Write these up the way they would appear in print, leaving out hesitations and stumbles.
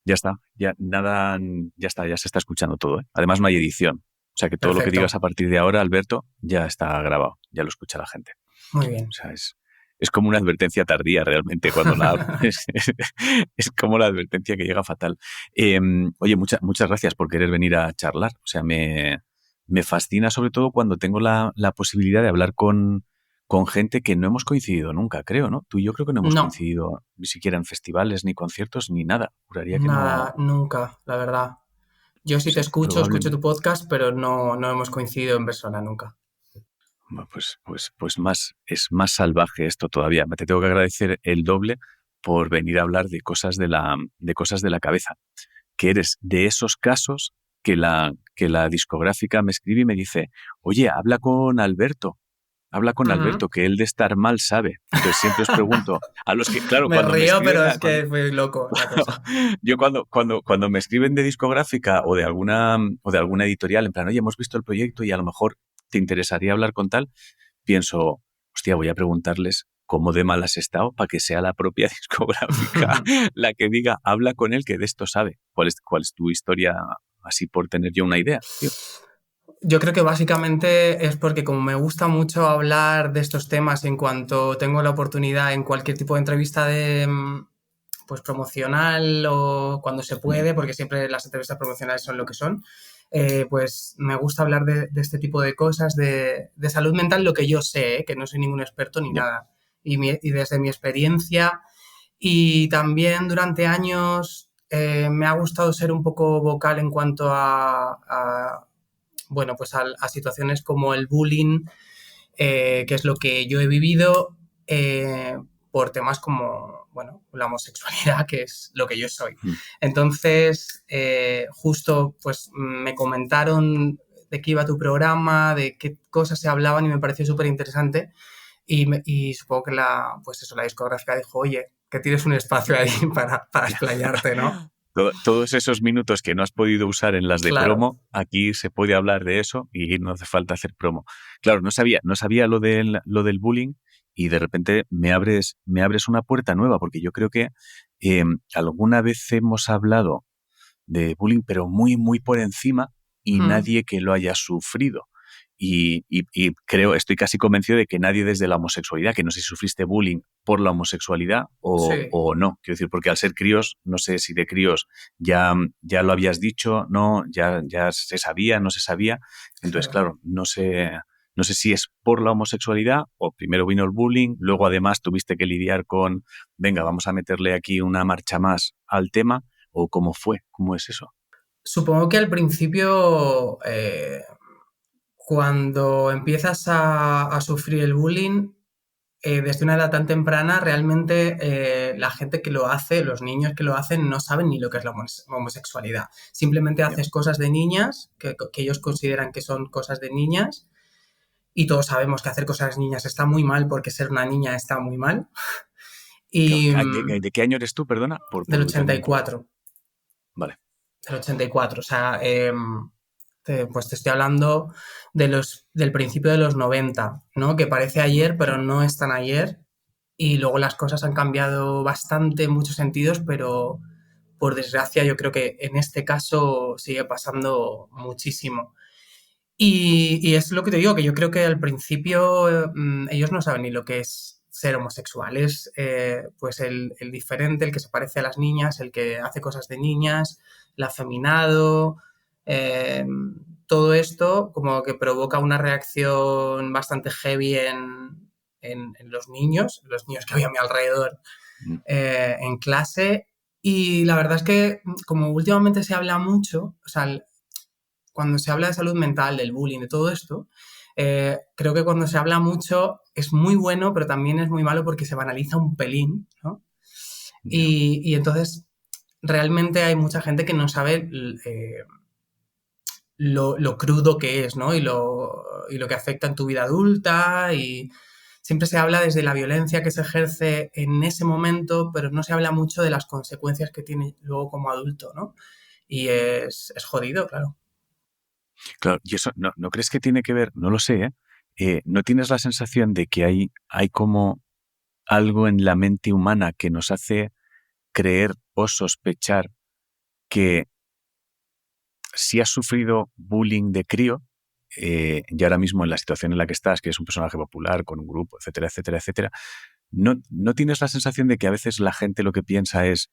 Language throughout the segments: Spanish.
Ya está, ya nada, ya está, ya se está escuchando todo, ¿eh? Además no hay edición. O sea que todo lo que digas Perfecto. a partir de ahora, Alberto, ya está grabado, ya lo escucha la gente. Muy O bien. sea, es como una advertencia tardía realmente cuando la es como la advertencia que llega fatal. Oye, muchas gracias por querer venir a charlar. O sea, me fascina sobre todo cuando tengo la posibilidad de hablar con gente que no hemos coincidido nunca, creo, ¿no? Tú y yo creo que no hemos No, coincidido ni siquiera en festivales, ni conciertos, ni nada. Juraría que no. nada, nunca, la verdad. Yo O sí te sea, que escucho probablemente. tu podcast, pero no hemos coincidido en persona nunca. Bueno, pues es más salvaje esto todavía. Te tengo que agradecer el doble por venir a hablar de cosas de la cabeza. Que eres de esos casos que la discográfica me escribe y me dice, oye, habla con Ujú. Alberto, que él de estar mal sabe. Entonces siempre os pregunto, a los que, claro, Me cuando me río, escriben, pero es que fue loco la cosa. yo cuando me escriben de discográfica o de alguna editorial, en plan, oye, hemos visto el proyecto y a lo mejor te interesaría hablar con tal, pienso, hostia, voy a preguntarles cómo de mal has estado para que sea la propia discográfica la que diga, habla con él que de esto sabe. Cuál es tu historia así por tener yo una idea, tío? Yo creo que básicamente es porque como me gusta mucho hablar de estos temas en cuanto tengo la oportunidad en cualquier tipo de entrevista de pues promocional o cuando se Mm, puede, porque siempre las entrevistas promocionales son lo que son, pues me gusta hablar de este tipo de cosas, de salud mental, lo que yo sé, que no soy ningún experto ni ya. nada. Y desde mi experiencia y también durante años me ha gustado ser un poco vocal en cuanto bueno, pues a situaciones como el bullying, que es lo que yo he vivido por temas como, bueno, la homosexualidad, que es lo que yo soy. Mm. Entonces, justo pues me comentaron de qué iba tu programa, de qué cosas se hablaban y me pareció súper interesante y supongo que pues eso, la discográfica dijo, oye, que tienes un espacio ahí para explayarte, ¿no? Todos esos minutos que no has podido usar en las de Claro. promo, aquí se puede hablar de eso y no hace falta hacer promo. Claro, no sabía lo del bullying y de repente me abres una puerta nueva, porque yo creo que alguna vez hemos hablado de bullying, pero muy por encima y Mm, nadie que lo haya sufrido. Y creo, estoy casi convencido de que nadie desde la homosexualidad, que no sé si sufriste bullying por la homosexualidad sí. o no. Quiero decir, porque al ser críos, no sé si de críos ya lo habías dicho, no, ya se sabía, no se sabía. Entonces, Claro. claro, no sé si es por la homosexualidad o primero vino el bullying, luego además tuviste que lidiar con, venga, vamos a meterle aquí una marcha más al tema, o cómo fue, cómo es eso. Supongo que al principio, cuando empiezas a sufrir el bullying, desde una edad tan temprana, realmente la gente que lo hace, los niños que lo hacen, no saben ni lo que es la homosexualidad. Simplemente Ya, haces cosas de niñas, que ellos consideran que son cosas de niñas, y todos sabemos que hacer cosas de niñas está muy mal porque ser una niña está muy mal. claro. Y De qué año eres tú, perdona? Por del ubicarme un poco. 84, Vale. del 84, o sea, pues te estoy hablando del principio de los 90, ¿no? Que parece ayer, pero no es tan ayer. Y luego las cosas han cambiado bastante en muchos sentidos, pero por desgracia yo creo que en este caso sigue pasando muchísimo. Y es lo que te digo, que yo creo que al principio ellos no saben ni lo que es ser homosexual. Es pues el diferente, el que se parece a las niñas, el que hace cosas de niñas, el afeminado. eh, Todo esto como que provoca una reacción bastante heavy en los niños que había a mi alrededor Mm, en clase. Y la verdad es que como últimamente se habla mucho, o sea, cuando se habla de salud mental, del bullying, de todo esto, creo que cuando se habla mucho es muy bueno, pero también es muy malo porque se banaliza un pelín, ¿no? ya. Y entonces realmente hay mucha gente que no sabe lo crudo que es, ¿no? Y lo que afecta en tu vida adulta y siempre se habla desde la violencia que se ejerce en ese momento, pero no se habla mucho de las consecuencias que tiene luego como adulto, ¿no? Y es jodido, claro. Claro, y eso, ¿no crees que tiene que ver? No lo sé, ¿eh? ¿No tienes la sensación de que hay como algo en la mente humana que nos hace creer o sospechar que si has sufrido bullying de crío, y ahora mismo en la situación en la que estás, que es un personaje popular con un grupo, etcétera, etcétera, etcétera, no tienes la sensación de que a veces la gente lo que piensa es,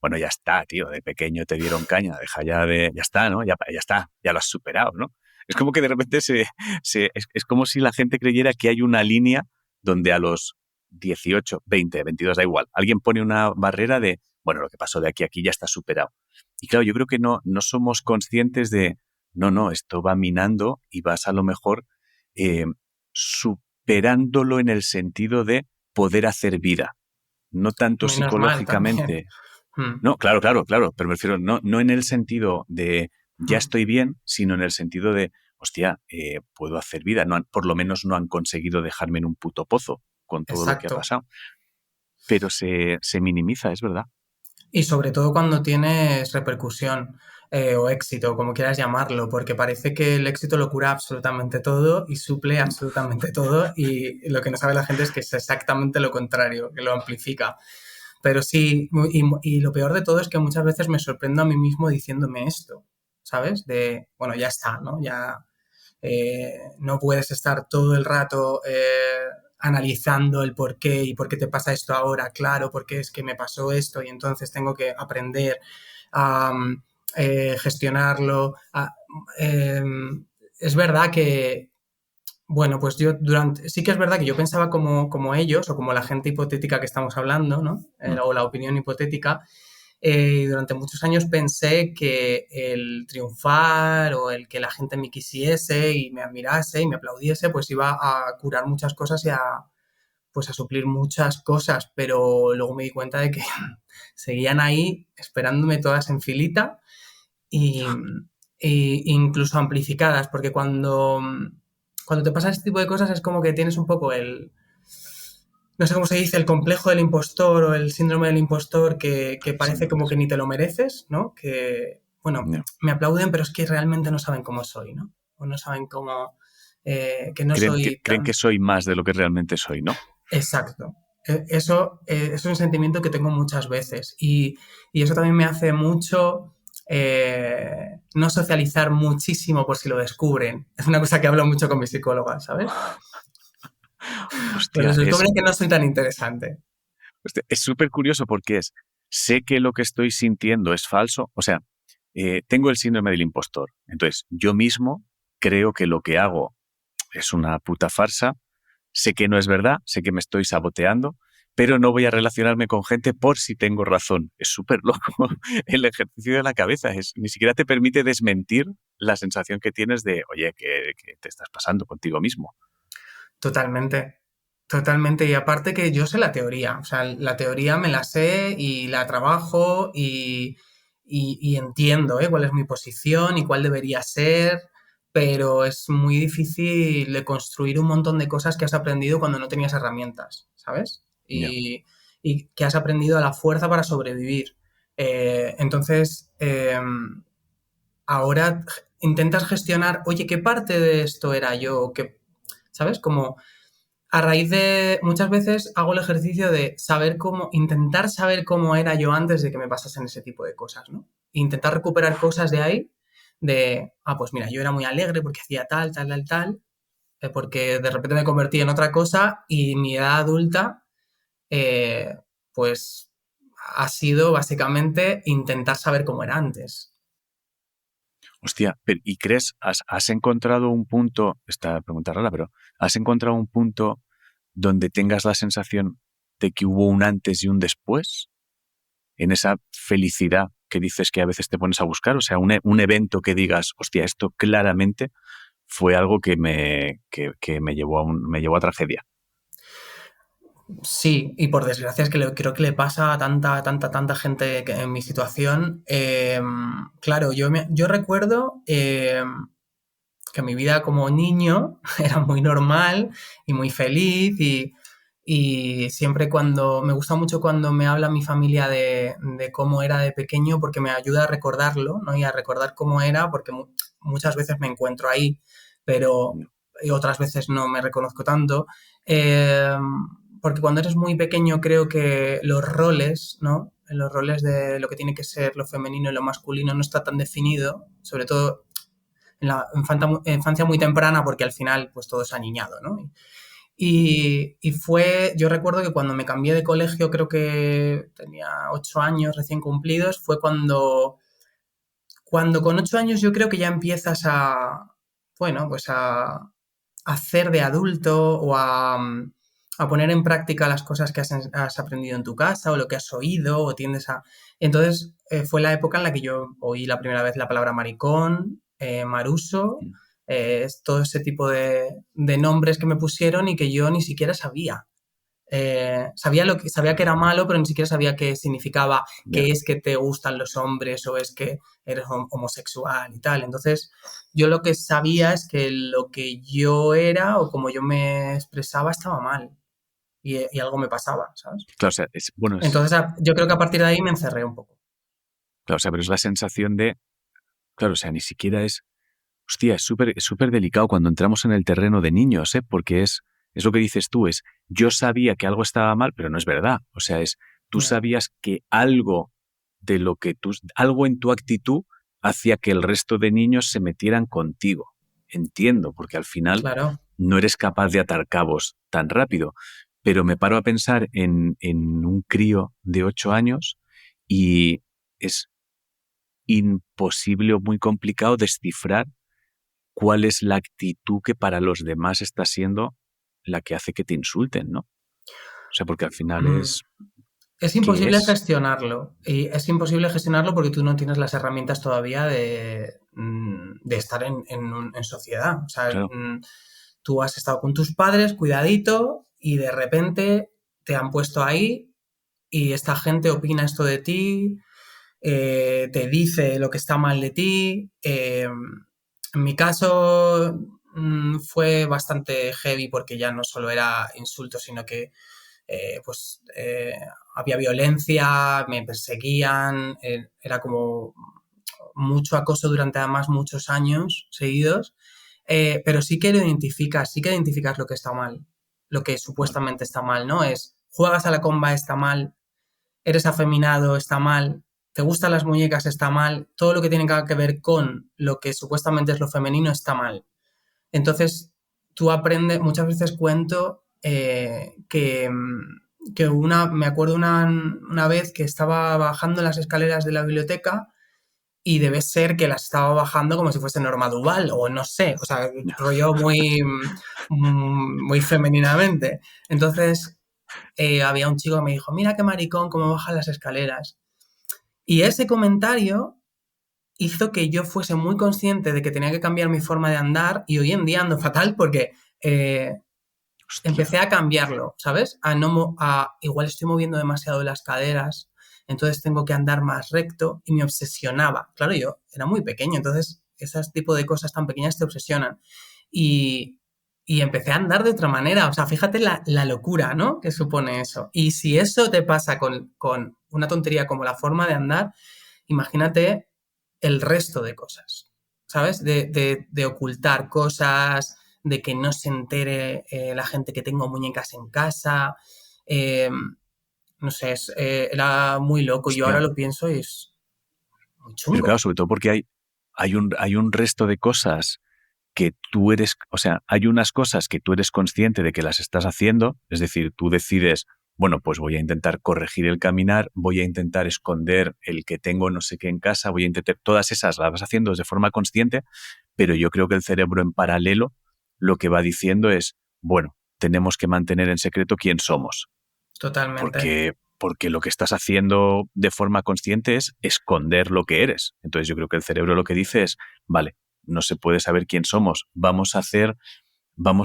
bueno, ya está, tío, de pequeño te dieron caña, deja ya está, ¿no? Ya está, ya lo has superado, ¿no? Es como que de repente es como si la gente creyera que hay una línea donde a los 18, 20, 22, da igual, alguien pone una barrera de, bueno, lo que pasó de aquí a aquí ya está superado. Y claro, yo creo que no somos conscientes de, no, esto va minando y vas a lo mejor eh, superándolo en el sentido de poder hacer vida, no tanto Menos mal también. psicológicamente. No, claro, pero me refiero no en el sentido de ya estoy bien, sino en el sentido de, hostia, puedo hacer vida. Por lo menos no han conseguido dejarme en un puto pozo con todo lo que ha Exacto. pasado. Pero se minimiza, es verdad. Y sobre todo cuando tienes repercusión o éxito, como quieras llamarlo, porque parece que el éxito lo cura absolutamente todo y suple absolutamente todo y lo que no sabe la gente es que es exactamente lo contrario, que lo amplifica. Pero sí, y lo peor de todo es que muchas veces me sorprendo a mí mismo diciéndome esto, ¿sabes? De, bueno, ya está, ¿no? Ya no puedes estar todo el rato analizando el por qué y por qué te pasa esto ahora, claro, porque es que me pasó esto y entonces tengo que aprender a gestionarlo. Eh, es verdad que, bueno, pues yo sí que es verdad que yo pensaba como ellos o como la gente hipotética que estamos hablando, ¿no? Mm, O la opinión hipotética, durante muchos años pensé que el triunfar o el que la gente me quisiese y me admirase y me aplaudiese, pues iba a curar muchas cosas y pues a suplir muchas cosas, pero luego me di cuenta de que seguían ahí esperándome todas en filita y, incluso amplificadas, porque cuando te pasa este tipo de cosas es como que tienes un poco no sé cómo se dice, el complejo del impostor o el síndrome del impostor que sin parece como que dudas. ni te lo mereces, ¿no? Que, bueno, No. me aplauden, pero es que realmente no saben cómo soy, ¿no? O no saben cómo, que no soy Creen que tan... soy más de lo que realmente soy, ¿no? Exacto. Eso es un sentimiento que tengo muchas veces y eso también me hace mucho no socializar muchísimo por si lo descubren. Es una cosa que hablo mucho con mi psicóloga, ¿sabes? Pero Hostia, se descubre que no soy tan interesante. es súper curioso porque sé que lo que estoy sintiendo es falso, o sea, tengo el síndrome del impostor. Entonces, yo mismo creo que lo que hago es una puta farsa, sé que no es verdad, sé que me estoy saboteando, pero no voy a relacionarme con gente por si tengo razón. Es súper loco el ejercicio de la cabeza. Ni siquiera te permite desmentir la sensación que tienes de, oye, que te estás pasando contigo mismo. Totalmente, totalmente. Y aparte que yo sé la teoría, o sea, la teoría me la sé y la trabajo y entiendo, cuál es mi posición y cuál debería ser, pero es muy difícil de construir un montón de cosas que has aprendido cuando no tenías herramientas, ¿sabes? Ya, Y que has aprendido a la fuerza para sobrevivir. Entonces, ahora intentas gestionar, oye, ¿qué parte de esto era yo? ¿Qué, ¿sabes? Como a raíz de muchas veces hago el ejercicio de intentar saber cómo era yo antes de que me pasasen ese tipo de cosas, ¿no? Intentar recuperar cosas de ahí, pues mira, yo era muy alegre porque hacía tal, porque de repente me convertí en otra cosa y mi edad adulta, eh, pues ha sido básicamente intentar saber cómo era antes. hostia, ¿y crees, has encontrado un punto, esta pregunta es rara, pero has encontrado un punto donde tengas la sensación de que hubo un antes y un después en esa felicidad que dices que a veces te pones a buscar? O sea, un evento que digas, hostia, esto claramente fue algo que me llevó a tragedia. Sí, y por desgracia es que creo que le pasa a tanta gente en mi situación. Claro, yo recuerdo que mi vida como niño era muy normal y muy feliz y siempre me gusta mucho cuando me habla mi familia de cómo era de pequeño porque me ayuda a recordarlo, ¿no? Y a recordar cómo era porque muchas veces me encuentro ahí, pero y otras veces no me reconozco tanto. Eh, Porque cuando eres muy pequeño creo que los roles, ¿no? en los roles de lo que tiene que ser lo femenino y lo masculino no está tan definido, sobre todo en la infancia muy temprana, porque al final pues todo es aniñado, ¿no? Yo recuerdo que cuando me cambié de colegio, creo que tenía 8 años recién cumplidos, fue cuando con 8 años yo creo que ya empiezas bueno, pues a hacer de adulto o a poner en práctica las cosas que has aprendido en tu casa o lo que has oído o tiendes a... Entonces fue la época en la que yo oí la primera vez la palabra maricón, maruso, todo ese tipo de nombres que me pusieron y que yo ni siquiera sabía. Sabía que era malo, pero ni siquiera sabía qué significaba, Ya. qué es que te gustan los hombres o es que eres homosexual y tal. Entonces, yo lo que sabía es que lo que yo era o como yo me expresaba estaba mal y algo me pasaba, ¿sabes? Claro, o sea, bueno, Entonces, yo creo que a partir de ahí me encerré un poco. claro, o sea, pero es la sensación de, claro, o sea, ni siquiera es, hostia, es súper delicado cuando entramos en el terreno de niños, ¿eh? Porque es lo que dices tú, yo sabía que algo estaba mal, pero no es verdad. O sea, tú Yeah. sabías que algo de lo que algo en tu actitud hacía que el resto de niños se metieran contigo. Entiendo, porque al final Claro. no eres capaz de atar cabos tan rápido. Pero me paro a pensar en un crío de 8 años y es imposible o muy complicado descifrar cuál es la actitud que para los demás está siendo la que hace que te insulten, ¿no? O sea, porque al final Mm. es, Es ¿qué imposible es? gestionarlo. Y es imposible gestionarlo porque tú no tienes las herramientas todavía de estar en sociedad. O sea, Claro, tú has estado con tus padres, cuidadito, y de repente te han puesto ahí y esta gente opina esto de ti, te dice lo que está mal de ti. En mi caso fue bastante heavy porque ya no solo era insulto, sino que pues había violencia, me perseguían, era como mucho acoso durante además muchos años seguidos, pero sí que identificas lo que está mal, lo que claro. supuestamente está mal, ¿no? Juegas a la comba, está mal, eres afeminado, está mal, te gustan las muñecas, está mal, todo lo que tiene que ver con lo que supuestamente es lo femenino está mal. Entonces, tú aprendes, muchas veces cuento me acuerdo una vez que estaba bajando las escaleras de la biblioteca y debe ser que las estaba bajando como si fuese Norma Duval o no sé, o sea, rollo muy femeninamente. Entonces, había un chico que me dijo, mira qué maricón, cómo baja las escaleras. Y ese comentario hizo que yo fuese muy consciente de que tenía que cambiar mi forma de andar y hoy en día ando fatal porque Hostia, empecé a cambiarlo, ¿sabes? Igual estoy moviendo demasiado las caderas, entonces tengo que andar más recto y me obsesionaba. Claro, yo era muy pequeño, entonces ese tipo de cosas tan pequeñas te obsesionan. Y, y empecé a andar de otra manera, o sea, fíjate la locura, ¿no? Que supone eso. Y si eso te pasa con una tontería como la forma de andar, imagínate el resto de cosas, ¿sabes? De ocultar cosas, de que no se entere la gente que tengo muñecas en casa. eh, no sé, era muy loco. Yo ahora hostia. lo pienso y es muy Pero claro, chungo. sobre todo porque hay un resto de cosas que tú eres, o sea, hay unas cosas que tú eres consciente de que las estás haciendo, es decir, tú decides, bueno, pues voy a intentar corregir el caminar, voy a intentar esconder el que tengo no sé qué en casa, voy a intentar, todas esas las vas haciendo de forma consciente, pero yo creo que el cerebro en paralelo lo que va diciendo es, bueno, tenemos que mantener en secreto quién somos, Totalmente. porque lo que estás haciendo de forma consciente es esconder lo que eres. Entonces yo creo que el cerebro lo que dice es, vale, no se puede saber quién somos, vamos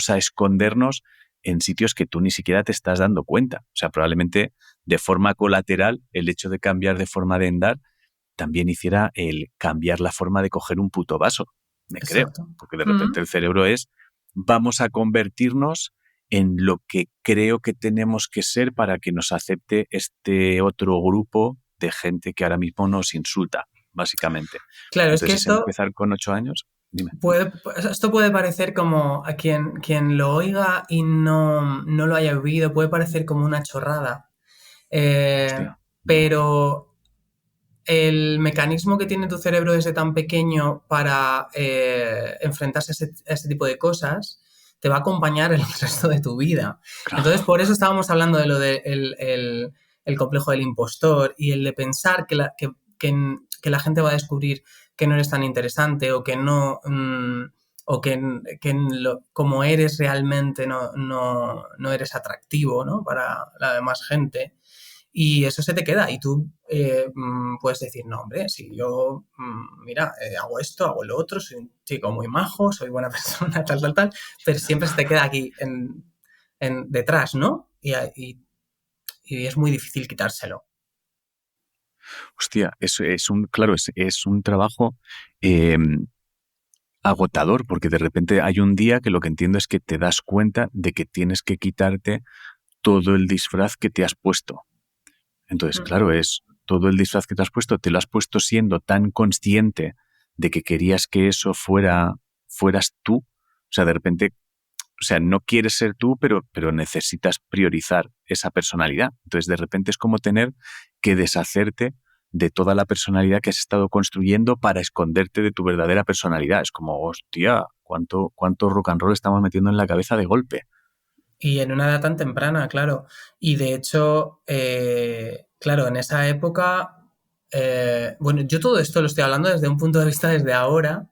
a escondernos en sitios que tú ni siquiera te estás dando cuenta. O sea, probablemente de forma colateral el hecho de cambiar de forma de andar también hiciera el cambiar la forma de coger un puto vaso, me creo, Exacto. porque de repente Mm. el cerebro es, vamos a convertirnos en lo que creo que tenemos que ser para que nos acepte este otro grupo de gente que ahora mismo nos insulta, básicamente. Claro, es que Entonces, ese empezar con 8 años, dime, esto puede parecer como a quien lo oiga y no lo haya vivido, puede parecer como una chorrada. Eh, hostia. pero el mecanismo que tiene tu cerebro desde tan pequeño para enfrentarse a ese tipo de cosas te va a acompañar el resto de tu vida. Entonces, Claro, por eso estábamos hablando de lo del el complejo del impostor y el de pensar que la gente va a descubrir que no eres tan interesante o que no... o como eres realmente no eres atractivo, ¿no? Para la demás gente. Y eso se te queda y tú puedes decir, no, hombre, si yo, mira, hago esto, hago lo otro, soy un chico muy majo, soy buena persona, tal, tal, tal, pero siempre se te queda aquí detrás, ¿no? Y es muy difícil quitárselo. hostia, es un, claro, es un trabajo eh, agotador, porque de repente hay un día que lo que entiendo es que te das cuenta de que tienes que quitarte todo el disfraz que te has puesto. Entonces, Mm. claro, es todo el disfraz que te has puesto, te lo has puesto siendo tan consciente de que querías que eso fueras tú. O sea, de repente, o sea, no quieres ser tú, pero necesitas priorizar esa personalidad. Entonces, de repente es como tener que deshacerte de toda la personalidad que has estado construyendo para esconderte de tu verdadera personalidad. Es como, hostia, cuánto rock and roll estamos metiendo en la cabeza de golpe. Y en una edad tan temprana, claro. Y de hecho, claro, en esa época, bueno, yo todo esto lo estoy hablando desde un punto de vista desde ahora,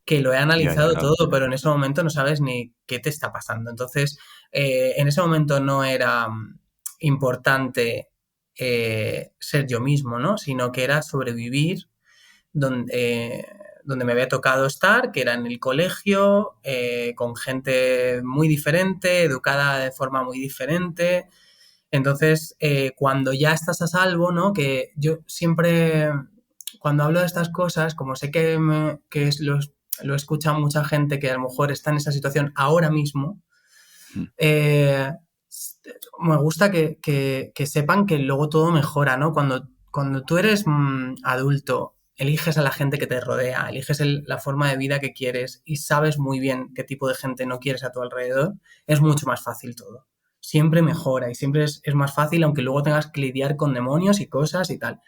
que lo he Ya, ya, analizado claro. todo, pero en ese momento no sabes ni qué te está pasando. Entonces, en ese momento no era importante ser yo mismo, ¿no? Sino que era sobrevivir donde me había tocado estar, que era en el colegio, con gente muy diferente, educada de forma muy diferente. Entonces, cuando ya estás a salvo, ¿no? Que yo siempre, cuando hablo de estas cosas, como sé lo escucha mucha gente que a lo mejor está en esa situación ahora mismo, Mm. eh, me gusta que sepan que luego todo mejora, ¿no? Cuando tú eres adulto, eliges a la gente que te rodea, eliges la forma de vida que quieres y sabes muy bien qué tipo de gente no quieres a tu alrededor, es mucho más fácil todo. Siempre mejora y siempre es más fácil, aunque luego tengas que lidiar con demonios y cosas y tal.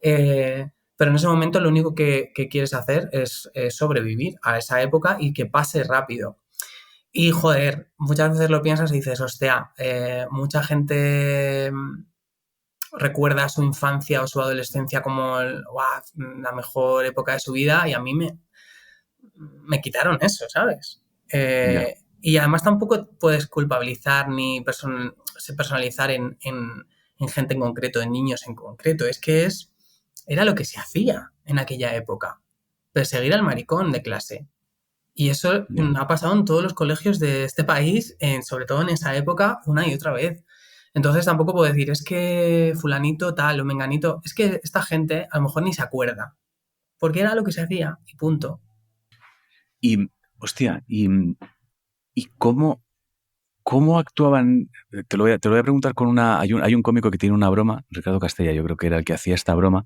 Pero en ese momento lo único que quieres hacer es sobrevivir a esa época y que pase rápido. Y joder, muchas veces lo piensas y dices, hostia, mucha gente recuerda su infancia o su adolescencia como la mejor época de su vida y a mí me quitaron eso, ¿sabes? Ya, Y además tampoco puedes culpabilizar ni personalizar en gente en concreto, en niños en concreto. Es que era lo que se hacía en aquella época. Perseguir al maricón de clase. Y eso ya. ha pasado en todos los colegios de este país, sobre todo en esa época, una y otra vez. Entonces tampoco puedo decir, es que fulanito tal o menganito, es que esta gente a lo mejor ni se acuerda, porque era lo que se hacía y punto. Y, hostia, y cómo actuaban. Te lo voy a preguntar con una. Hay un cómico que tiene una broma, Ricardo Castella, yo creo que era el que hacía esta broma,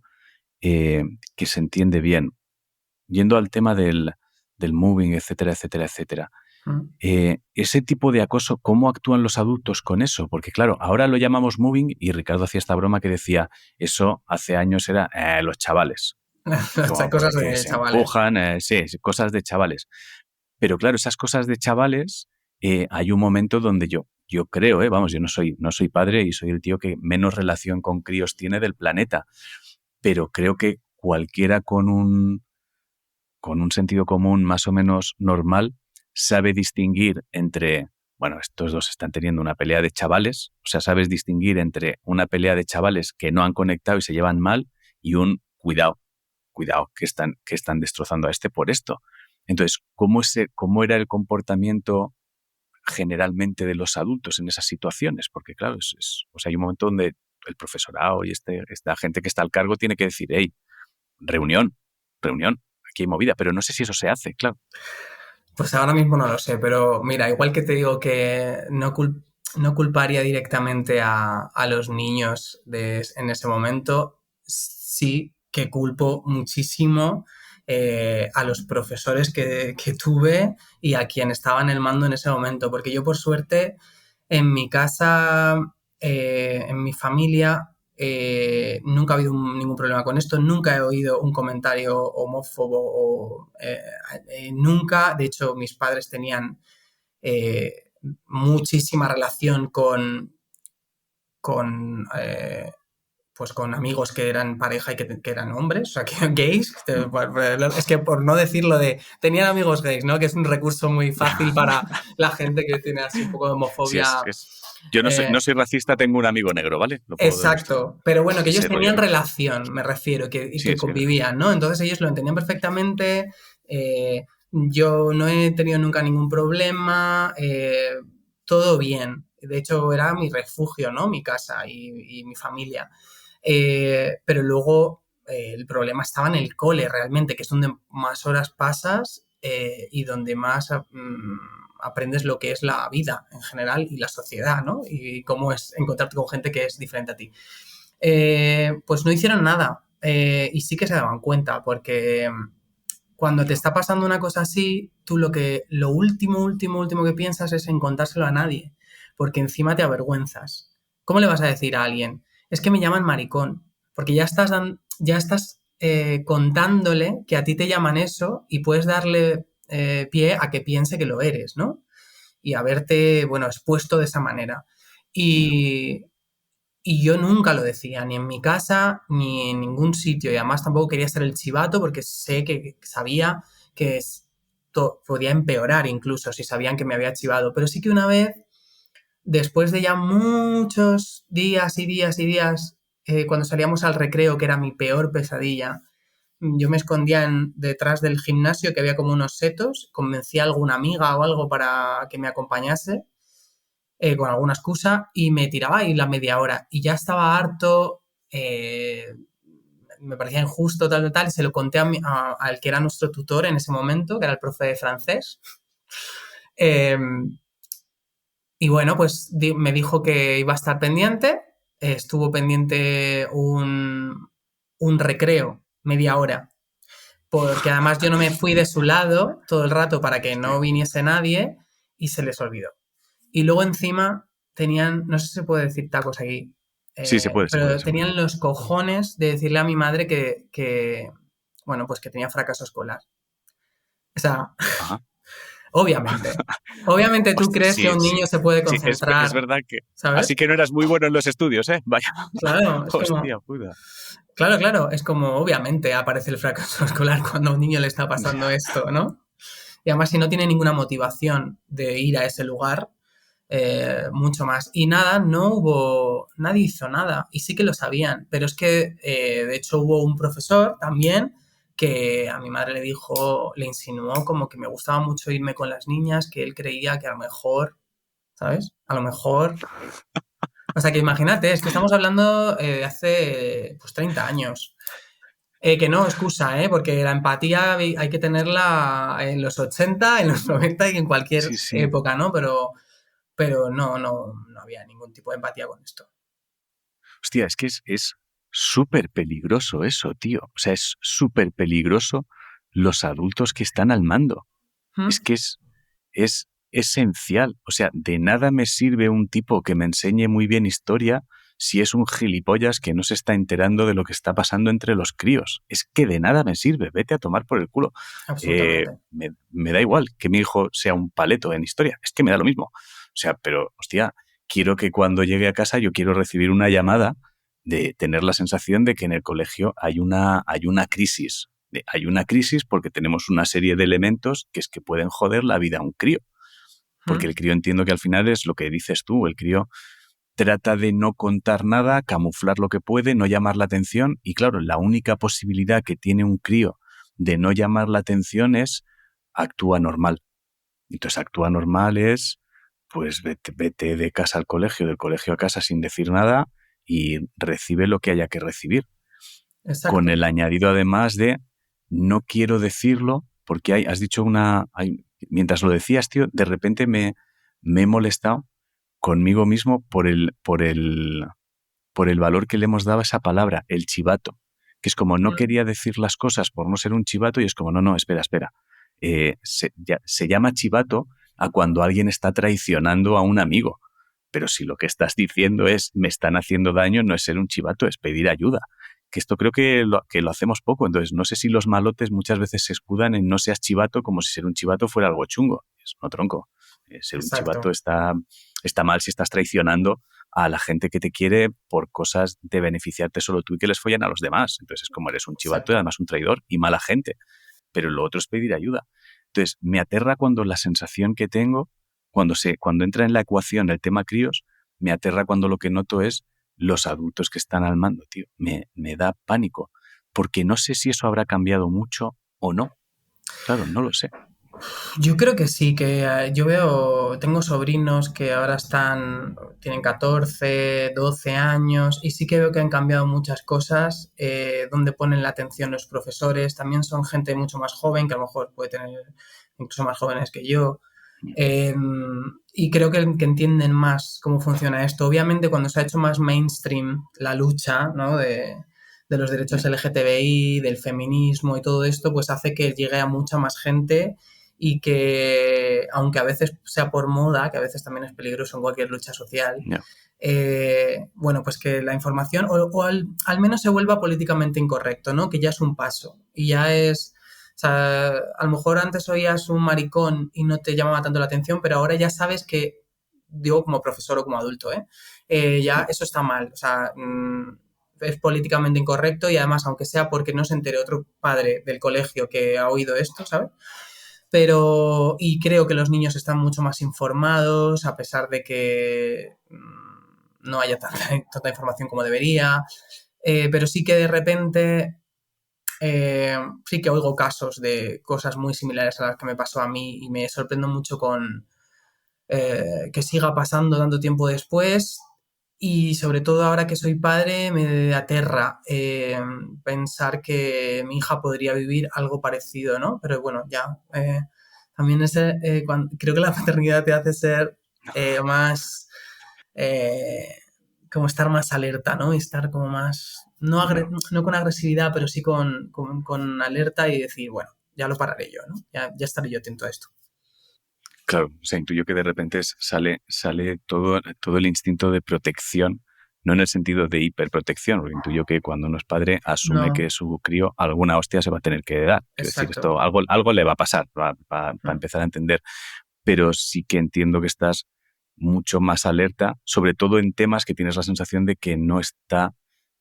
eh, que se entiende bien. Yendo al tema del moving, etcétera, etcétera, etcétera. Mm. Ese tipo de acoso, ¿cómo actúan los adultos con eso? Porque claro, ahora lo llamamos moving y Ricardo hacía esta broma que decía, eso hace años era los chavales. Las Como cosas porque de se chavales. empujan, sí, cosas de chavales. Pero claro, esas cosas de chavales, hay un momento donde yo creo, vamos, yo no soy padre y soy el tío que menos relación con críos tiene del planeta, pero creo que cualquiera con un sentido común más o menos normal sabe distinguir entre, bueno, estos dos están teniendo una pelea de chavales, o sea, sabes distinguir entre una pelea de chavales que no han conectado y se llevan mal y un cuidado, que están destrozando a este por esto. Entonces, ¿cómo era el comportamiento generalmente de los adultos en esas situaciones? Porque, claro, o sea, hay un momento donde el profesorado y esta gente que está al cargo tiene que decir, hey, reunión, aquí hay movida, pero no sé si eso se hace, claro. Pues ahora mismo no lo sé, pero mira, igual que te digo que no culparía directamente a los niños en ese momento, sí que culpo muchísimo a los profesores que tuve y a quien estaba en el mando en ese momento, porque yo por suerte en mi casa, en mi familia, nunca ha habido ningún problema con esto, nunca he oído un comentario homófobo nunca. De hecho, mis padres tenían muchísima relación con pues con amigos que eran pareja y que eran hombres, o sea, que gays. Es que por no decirlo tenían amigos gays, ¿no? Que es un recurso muy fácil para la gente que tiene así un poco de Sí, homofobia. yo no soy racista, tengo un amigo negro, ¿vale? Lo puedo demostrar. Exacto, pero bueno, que ellos Ese rollo tenían no. relación, me refiero, y Sí, que sí. convivían, ¿no? Entonces ellos lo entendían perfectamente. Yo no he tenido nunca ningún problema, todo bien. De hecho, era mi refugio, ¿no? Mi casa y mi familia. Pero luego el problema estaba en el cole, realmente, que es donde más horas pasas y donde más aprendes lo que es la vida en general y la sociedad, ¿no? Y cómo es encontrarte con gente que es diferente a ti. Pues no hicieron nada y sí que se daban cuenta, porque cuando te está pasando una cosa así, tú lo último que piensas es en contárselo a nadie, porque encima te avergüenzas. ¿Cómo le vas a decir a alguien? Es que me llaman maricón, porque ya estás contándole que a ti te llaman eso y puedes darle pie a que piense que lo eres, ¿no? Y haberte, bueno, expuesto de esa manera. Y, y yo nunca lo decía, ni en mi casa, ni en ningún sitio. Y además tampoco quería ser el chivato porque sabía que podía empeorar incluso si sabían que me había chivado. Pero sí que una vez, después de ya muchos días y días y días, cuando salíamos al recreo, que era mi peor pesadilla, yo me escondía detrás del gimnasio, que había como unos setos, convencí a alguna amiga o algo para que me acompañase con alguna excusa y me tiraba ahí la media hora y ya estaba harto, me parecía injusto, tal, y se lo conté al que era nuestro tutor en ese momento, que era el profe de francés. Eh, y bueno, pues me dijo que iba a estar pendiente, estuvo pendiente un recreo, media hora, porque además yo no me fui de su lado todo el rato para que no viniese nadie y se les olvidó. Y luego encima tenían, no sé si se puede decir tacos aquí, Sí, se puede, se puede, pero se puede. tenían los cojones de decirle a mi madre bueno, pues que tenía fracaso escolar. O sea, Ajá. obviamente. Obviamente tú Hostia, crees que sí, un sí. niño se puede Sí, es concentrar, verdad que. Así ¿sabes? que no eras muy bueno en los estudios, ¿eh? Vaya. Claro, es como, Hostia puta. claro, es como obviamente aparece el fracaso escolar cuando a un niño le está pasando esto, ¿no? Y además si no tiene ninguna motivación de ir a ese lugar, mucho más. Y nada, nadie hizo nada. Y sí que lo sabían, pero es que de hecho hubo un profesor también que a mi madre le insinuó como que me gustaba mucho irme con las niñas, que él creía que a lo mejor, ¿sabes? A lo mejor... O sea que imagínate, es que estamos hablando de hace pues 30 años. Que no, excusa, porque la empatía hay que tenerla en los 80, en los 90 y en cualquier Sí, sí. época, ¿no? Pero no había ningún tipo de empatía con esto. Hostia, es que es súper peligroso eso, tío. O sea, es súper peligroso los adultos que están al mando. Es ¿Mm? que es esencial. O sea, de nada me sirve un tipo que me enseñe muy bien historia si es un gilipollas que no se está enterando de lo que está pasando entre los críos. Es que de nada me sirve. Vete a tomar por el culo. Absolutamente. Me da igual que mi hijo sea un paleto en historia. Es que me da lo mismo. O sea, pero, hostia, quiero que cuando llegue a casa yo quiero recibir una llamada de tener la sensación de que en el colegio hay una crisis. Hay una crisis porque tenemos una serie de elementos que es que pueden joder la vida a un crío. Porque ¿Mm? el crío entiendo que al final es lo que dices tú, el crío trata de no contar nada, camuflar lo que puede, no llamar la atención y claro, la única posibilidad que tiene un crío de no llamar la atención es actúa normal. Entonces actúa normal es pues vete de casa al colegio, del colegio a casa sin decir nada y recibe lo que haya que recibir. Con Exacto. el añadido además de no quiero decirlo porque has dicho mientras lo decías, tío, de repente me he molestado conmigo mismo por el valor que le hemos dado a esa palabra, el chivato, que es como no ¿Mm? quería decir las cosas por no ser un chivato y es como, no, espera. Se llama chivato a cuando alguien está traicionando a un amigo. Pero si lo que estás diciendo es me están haciendo daño, no es ser un chivato, es pedir ayuda. Que esto creo que lo hacemos poco. Entonces, no sé si los malotes muchas veces se escudan en no seas chivato como si ser un chivato fuera algo chungo. Es no, tronco. Ser un chivato Exacto, está mal si estás traicionando a la gente que te quiere por cosas de beneficiarte solo tú y que les follan a los demás. Entonces, es como eres un chivato y exacto. además un traidor y mala gente. Pero lo otro es pedir ayuda. Entonces, me aterra cuando la sensación que tengo, cuando entra en la ecuación el tema críos, me aterra cuando lo que noto es los adultos que están al mando, tío. Me da pánico, porque no sé si eso habrá cambiado mucho o no. Claro, no lo sé. Yo creo que sí, que yo tengo sobrinos que ahora tienen 14, 12 años y sí que veo que han cambiado muchas cosas, donde ponen la atención los profesores, también son gente mucho más joven, que a lo mejor puede tener incluso más jóvenes que yo, eh, y creo que entienden más cómo funciona esto. Obviamente cuando se ha hecho más mainstream la lucha, ¿no? de los derechos LGTBI, del feminismo y todo esto, pues hace que llegue a mucha más gente y que, aunque a veces sea por moda, que a veces también es peligroso en cualquier lucha social, Ya. bueno, pues que la información, o al menos se vuelva políticamente incorrecto, ¿no? Que ya es un paso. Y ya es. O sea, a lo mejor antes oías un maricón y no te llamaba tanto la atención, pero ahora ya sabes que, digo como profesor o como adulto, ya eso está mal. O sea, es políticamente incorrecto y además, aunque sea porque no se entere otro padre del colegio que ha oído esto, ¿sabes? Pero, y creo que los niños están mucho más informados, a pesar de que no haya tanta información como debería. Pero sí que de repente, sí que oigo casos de cosas muy similares a las que me pasó a mí y me sorprendo mucho con que siga pasando tanto tiempo después. Y sobre todo ahora que soy padre, me aterra pensar que mi hija podría vivir algo parecido, ¿no? Pero bueno, ya. También creo que la paternidad te hace ser más. eh, como estar más alerta, ¿no? Y estar como más. No, Ya. no con agresividad, pero sí con alerta y decir, bueno, ya lo pararé yo, ¿no? Ya estaré yo atento a esto. Claro, o sea, intuyo que de repente sale todo el instinto de protección, no en el sentido de hiperprotección, porque intuyo que cuando uno es padre asume No, que su crío alguna hostia se va a tener que dar. Quiero decir, exacto. esto algo le va a pasar para Mm. empezar a entender, pero sí que entiendo que estás mucho más alerta, sobre todo en temas que tienes la sensación de que no está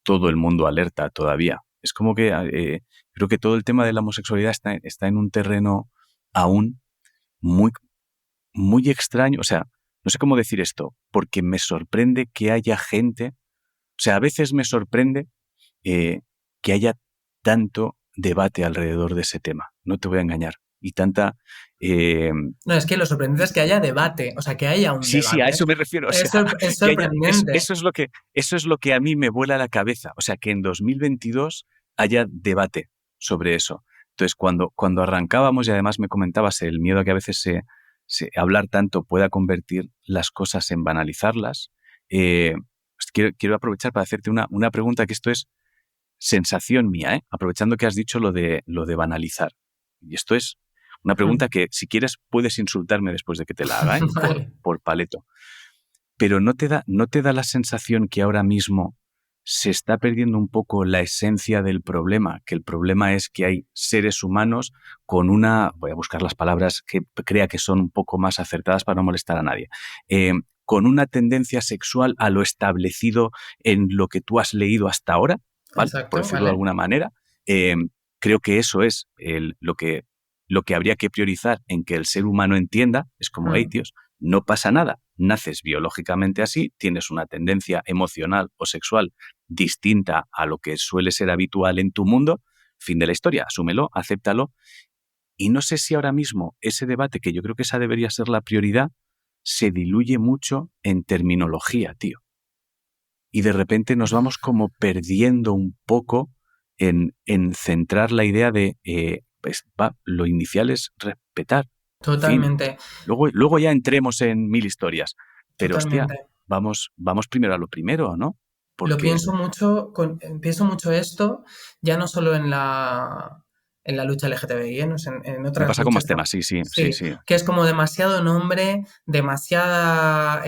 todo el mundo alerta todavía. Es como que creo que todo el tema de la homosexualidad está en un terreno aún muy muy extraño, o sea, no sé cómo decir esto, porque me sorprende que haya gente, o sea, a veces me sorprende eh, que haya tanto debate alrededor de ese tema, no te voy a engañar, y tanta... eh, No, es que lo sorprendente es que haya debate, o sea, que haya un sí, sí, a debate. eso me refiero, o sea, Es que haya, sorprendente. eso es lo que a mí me vuela la cabeza, o sea, que en 2022 haya debate sobre eso. Entonces, cuando arrancábamos, y además me comentabas el miedo a que a veces hablar tanto pueda convertir las cosas en banalizarlas, pues quiero aprovechar para hacerte una pregunta, que esto es sensación mía, aprovechando que has dicho lo de banalizar. Y esto es una pregunta que, si quieres, puedes insultarme después de que te la haga, Vale. por paleto. Pero no te da la sensación que ahora mismo se está perdiendo un poco la esencia del problema, que el problema es que hay seres humanos con voy a buscar las palabras que crea que son un poco más acertadas para no molestar a nadie, con una tendencia sexual a lo establecido en lo que tú has leído hasta ahora, ¿vale? Por Exacto, decirlo de vale. alguna manera. Eh, Creo que eso es lo que habría que priorizar en que el ser humano entienda. Es como, hey, Mm. tíos, no pasa nada, naces biológicamente así, tienes una tendencia emocional o sexual distinta a lo que suele ser habitual en tu mundo, fin de la historia, asúmelo, acéptalo. Y no sé si ahora mismo ese debate, que yo creo que esa debería ser la prioridad, se diluye mucho en terminología, tío. Y de repente nos vamos como perdiendo un poco en centrar la idea de, pues, lo inicial es respetar, fin. Totalmente, Luego ya entremos en mil historias. Pero hostia, totalmente. vamos primero a lo primero, ¿no? Lo Porque, pienso mucho, pienso mucho esto, ya no solo en en la lucha LGTBI, no sé, en Me otras pasa con más luchas. temas, sí, sí, sí, Sí, sí. que es como demasiado nombre, demasiada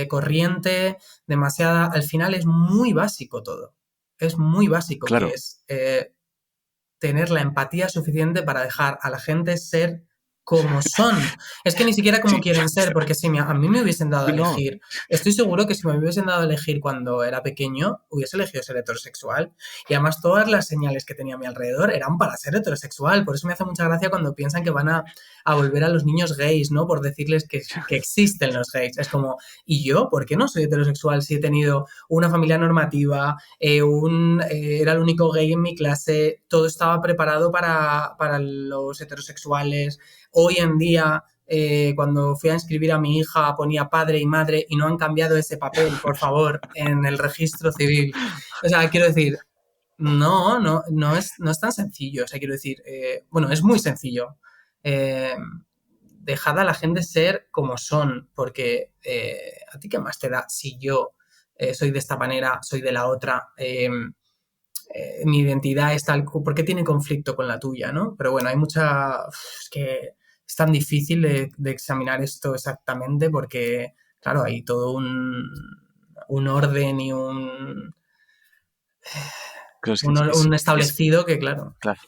corriente, demasiada... Al final es muy básico todo. Es muy básico, que Claro. es tener la empatía suficiente para dejar a la gente ser como son. Es que ni siquiera como Sí, quieren ser, porque si a mí me hubiesen dado a no. elegir, estoy seguro que si me hubiesen dado a elegir cuando era pequeño, hubiese elegido ser heterosexual. Y además todas las señales que tenía a mi alrededor eran para ser heterosexual. Por eso me hace mucha gracia cuando piensan que van a volver a los niños gays, ¿no? Por decirles que existen los gays. Es como, ¿y yo? ¿Por qué no soy heterosexual si he tenido una familia normativa, era el único gay en mi clase, todo estaba preparado para los heterosexuales? Hoy en día, cuando fui a inscribir a mi hija, ponía padre y madre y no han cambiado ese papel, por favor, en el registro civil. O sea, quiero decir, no es tan sencillo. O sea, quiero decir, bueno, es muy sencillo. Eh, Dejad a la gente ser como son, porque ¿a ti qué más te da si yo soy de esta manera, soy de la otra? Mi identidad es tal, ¿por qué tiene conflicto con la tuya, no? Pero bueno, hay mucha... Es que es tan difícil de examinar esto exactamente porque, claro, hay todo un orden y Claro, un establecido que, claro. claro.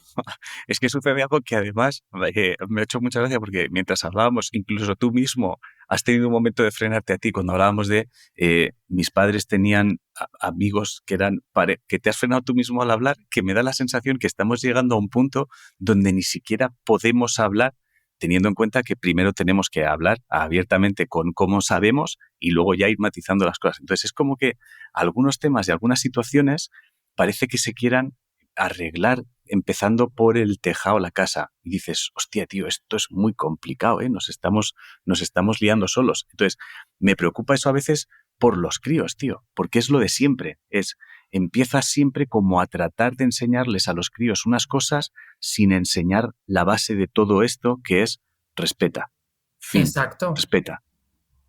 Es que sucede algo que además me ha hecho mucha gracia porque mientras hablábamos, incluso tú mismo has tenido un momento de frenarte a ti cuando hablábamos de mis padres tenían amigos que eran que te has frenado tú mismo al hablar, que me da la sensación que estamos llegando a un punto donde ni siquiera podemos hablar teniendo en cuenta que primero tenemos que hablar abiertamente con cómo sabemos y luego ya ir matizando las cosas. Entonces es como que algunos temas y algunas situaciones parece que se quieran arreglar empezando por el tejado, la casa. Y dices, hostia, tío, esto es muy complicado, ¿eh? Nos estamos liando solos. Entonces, me preocupa eso a veces por los críos, tío, porque es lo de siempre. Empiezas siempre como a tratar de enseñarles a los críos unas cosas sin enseñar la base de todo esto, que es respeta. Fin. Exacto, Respeta.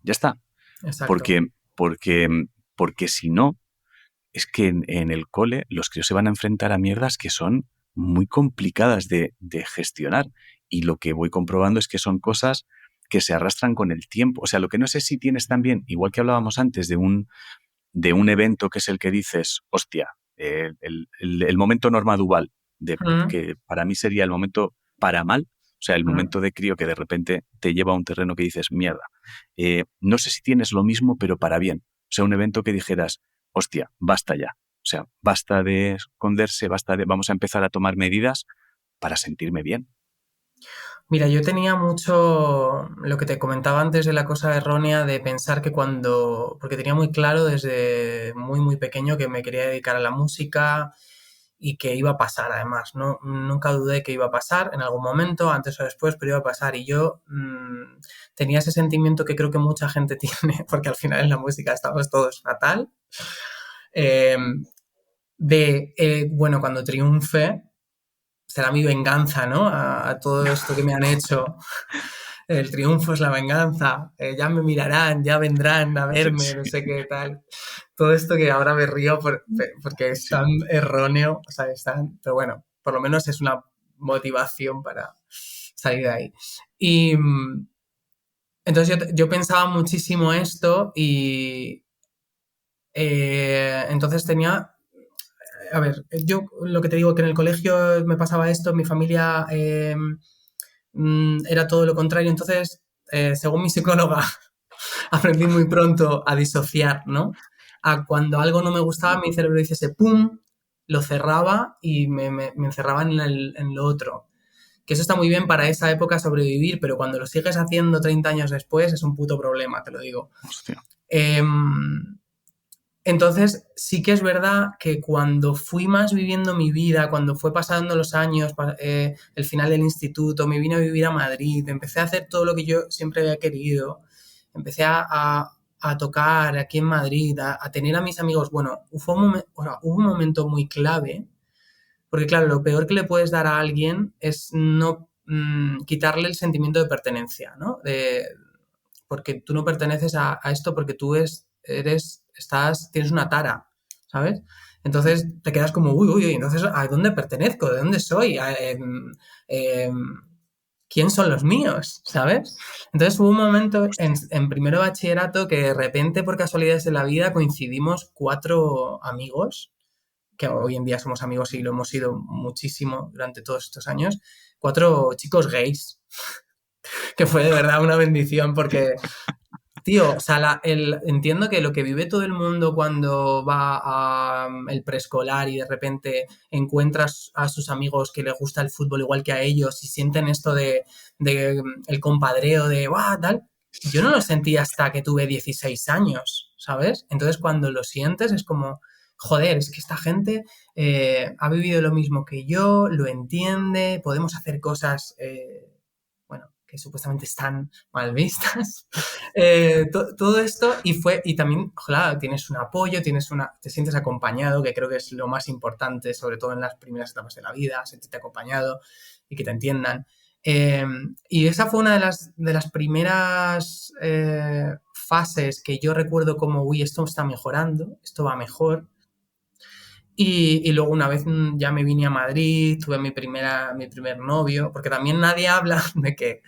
Ya está. exacto. Porque, porque, porque si no, es que en el cole los críos se van a enfrentar a mierdas que son muy complicadas de gestionar y lo que voy comprobando es que son cosas que se arrastran con el tiempo. O sea, lo que no sé si tienes también, igual que hablábamos antes de un evento que es el que dices, hostia, el momento Norma Duval, Mm, que para mí sería el momento para mal, o sea, el mm. momento de crío que de repente te lleva a un terreno que dices, mierda. No sé si tienes lo mismo, pero para bien. O sea, un evento que dijeras, hostia, basta ya. O sea, basta de esconderse, vamos a empezar a tomar medidas para sentirme bien. Mira, yo tenía mucho lo que te comentaba antes de la cosa errónea de pensar que porque tenía muy claro desde muy, muy pequeño que me quería dedicar a la música y que iba a pasar además, ¿no? Nunca dudé que iba a pasar en algún momento, antes o después, pero iba a pasar. Y yo tenía ese sentimiento que creo que mucha gente tiene, porque al final en la música estamos todos fatal, eh, bueno, cuando triunfe, será mi venganza, ¿no? A todo esto que me han hecho. El triunfo es la venganza. Ya me mirarán, ya vendrán a verme, no Sí, sé qué tal. Todo esto que ahora me río porque es sí. tan erróneo, o sea, pero bueno, por lo menos es una motivación para salir de ahí. Y entonces yo pensaba muchísimo esto y entonces tenía a ver, yo lo que te digo, que en el colegio me pasaba esto, en mi familia era todo lo contrario. Entonces, según mi psicóloga, aprendí muy pronto a disociar, ¿no? A cuando algo no me gustaba, mi cerebro dice ese pum, lo cerraba y me encerraba en lo otro. Que eso está muy bien para esa época sobrevivir, pero cuando lo sigues haciendo 30 años después es un puto problema, te lo digo. Hostia. Eh, entonces, sí que es verdad que cuando fui más viviendo mi vida, cuando fue pasando los años, el final del instituto, me vine a vivir a Madrid, empecé a hacer todo lo que yo siempre había querido, empecé a tocar aquí en Madrid, a tener a mis amigos. Bueno, o sea, hubo un momento muy clave, porque claro, lo peor que le puedes dar a alguien es no quitarle el sentimiento de pertenencia, ¿no? Porque tú no perteneces a esto porque tú tienes una tara, ¿sabes? Entonces te quedas como, uy, uy, uy, entonces ¿a dónde pertenezco? ¿De dónde soy? ¿Quién son los míos? ¿Sabes? Entonces hubo un momento Hostia. en primero de bachillerato que de repente, por casualidades de la vida, coincidimos 4 amigos, que hoy en día somos amigos y lo hemos sido muchísimo durante todos estos años, 4 chicos gays, que fue de verdad una bendición porque tío, o sea, entiendo que lo que vive todo el mundo cuando va a el preescolar y de repente encuentras a sus amigos que les gusta el fútbol igual que a ellos y sienten esto de el compadreo de ¡guau! Tal. Yo no lo sentí hasta que tuve 16 años, ¿sabes? Entonces cuando lo sientes es como, joder, es que esta gente ha vivido lo mismo que yo, lo entiende, podemos hacer cosas, bueno, que supuestamente están mal vistas. Todo esto y también, claro, tienes un apoyo, te sientes acompañado, que creo que es lo más importante, sobre todo en las primeras etapas de la vida, sentirte acompañado y que te entiendan. Eh, y esa fue una de las primeras fases que yo recuerdo como, uy, esto está mejorando, esto va mejor. Y luego una vez ya me vine a Madrid, tuve mi primer novio, porque también nadie habla de que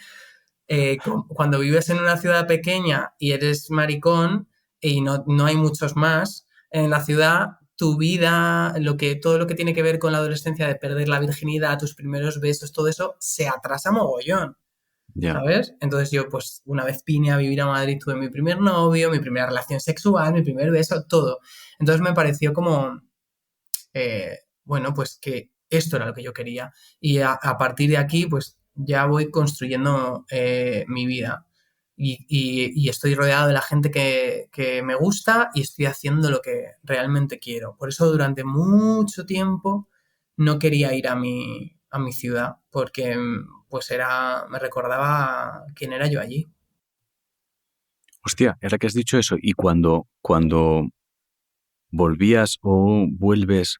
cuando vives en una ciudad pequeña y eres maricón y no hay muchos más en la ciudad, tu vida, todo lo que tiene que ver con la adolescencia de perder la virginidad, tus primeros besos, todo eso se atrasa mogollón, Ya. ¿sabes? Entonces yo pues una vez vine a vivir a Madrid, tuve mi primer novio, mi primera relación sexual, mi primer beso, todo. Entonces me pareció como, bueno, pues que esto era lo que yo quería. Y a partir de aquí, pues ya voy construyendo mi vida. Y estoy rodeado de la gente que me gusta y estoy haciendo lo que realmente quiero. Por eso durante mucho tiempo no quería ir a mi ciudad, porque pues me recordaba quién era yo allí. Hostia, ahora que has dicho eso, y cuando volvías o vuelves,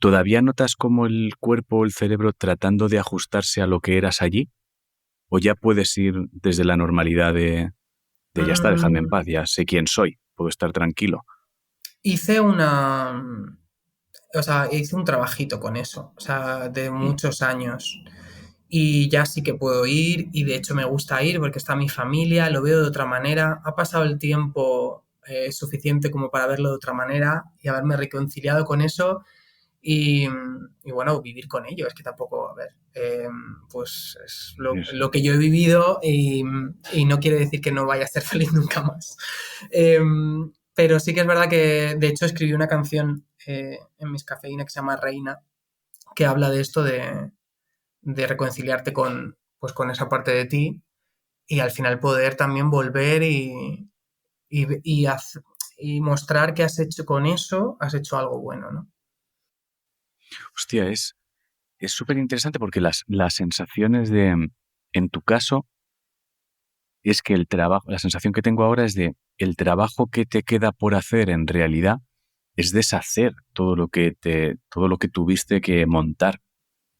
¿todavía notas como el cuerpo o el cerebro tratando de ajustarse a lo que eras allí? ¿O ya puedes ir desde la normalidad de ya está, dejadme en Mm, paz, ya sé quién soy, puedo estar tranquilo? hice hice un trabajito con eso, o sea, de Mm. muchos años. Y ya sí que puedo ir y de hecho me gusta ir porque está mi familia, lo veo de otra manera. Ha pasado el tiempo suficiente como para verlo de otra manera y haberme reconciliado con eso y, y bueno, vivir con ello. Es que tampoco, a ver, pues es lo, Sí, sí. lo que yo he vivido y no quiere decir que no vaya a ser feliz nunca más. Eh, pero sí que es verdad que de hecho escribí una canción en Mis Cafeína que se llama Reina, que habla de esto de reconciliarte con esa parte de ti y al final poder también volver y, y, haz- y mostrar que has hecho con eso, has hecho algo bueno, ¿no? Hostia, es súper interesante porque las sensaciones en tu caso, es que el trabajo, la sensación que tengo ahora es de el trabajo que te queda por hacer en realidad es deshacer todo lo que tuviste que montar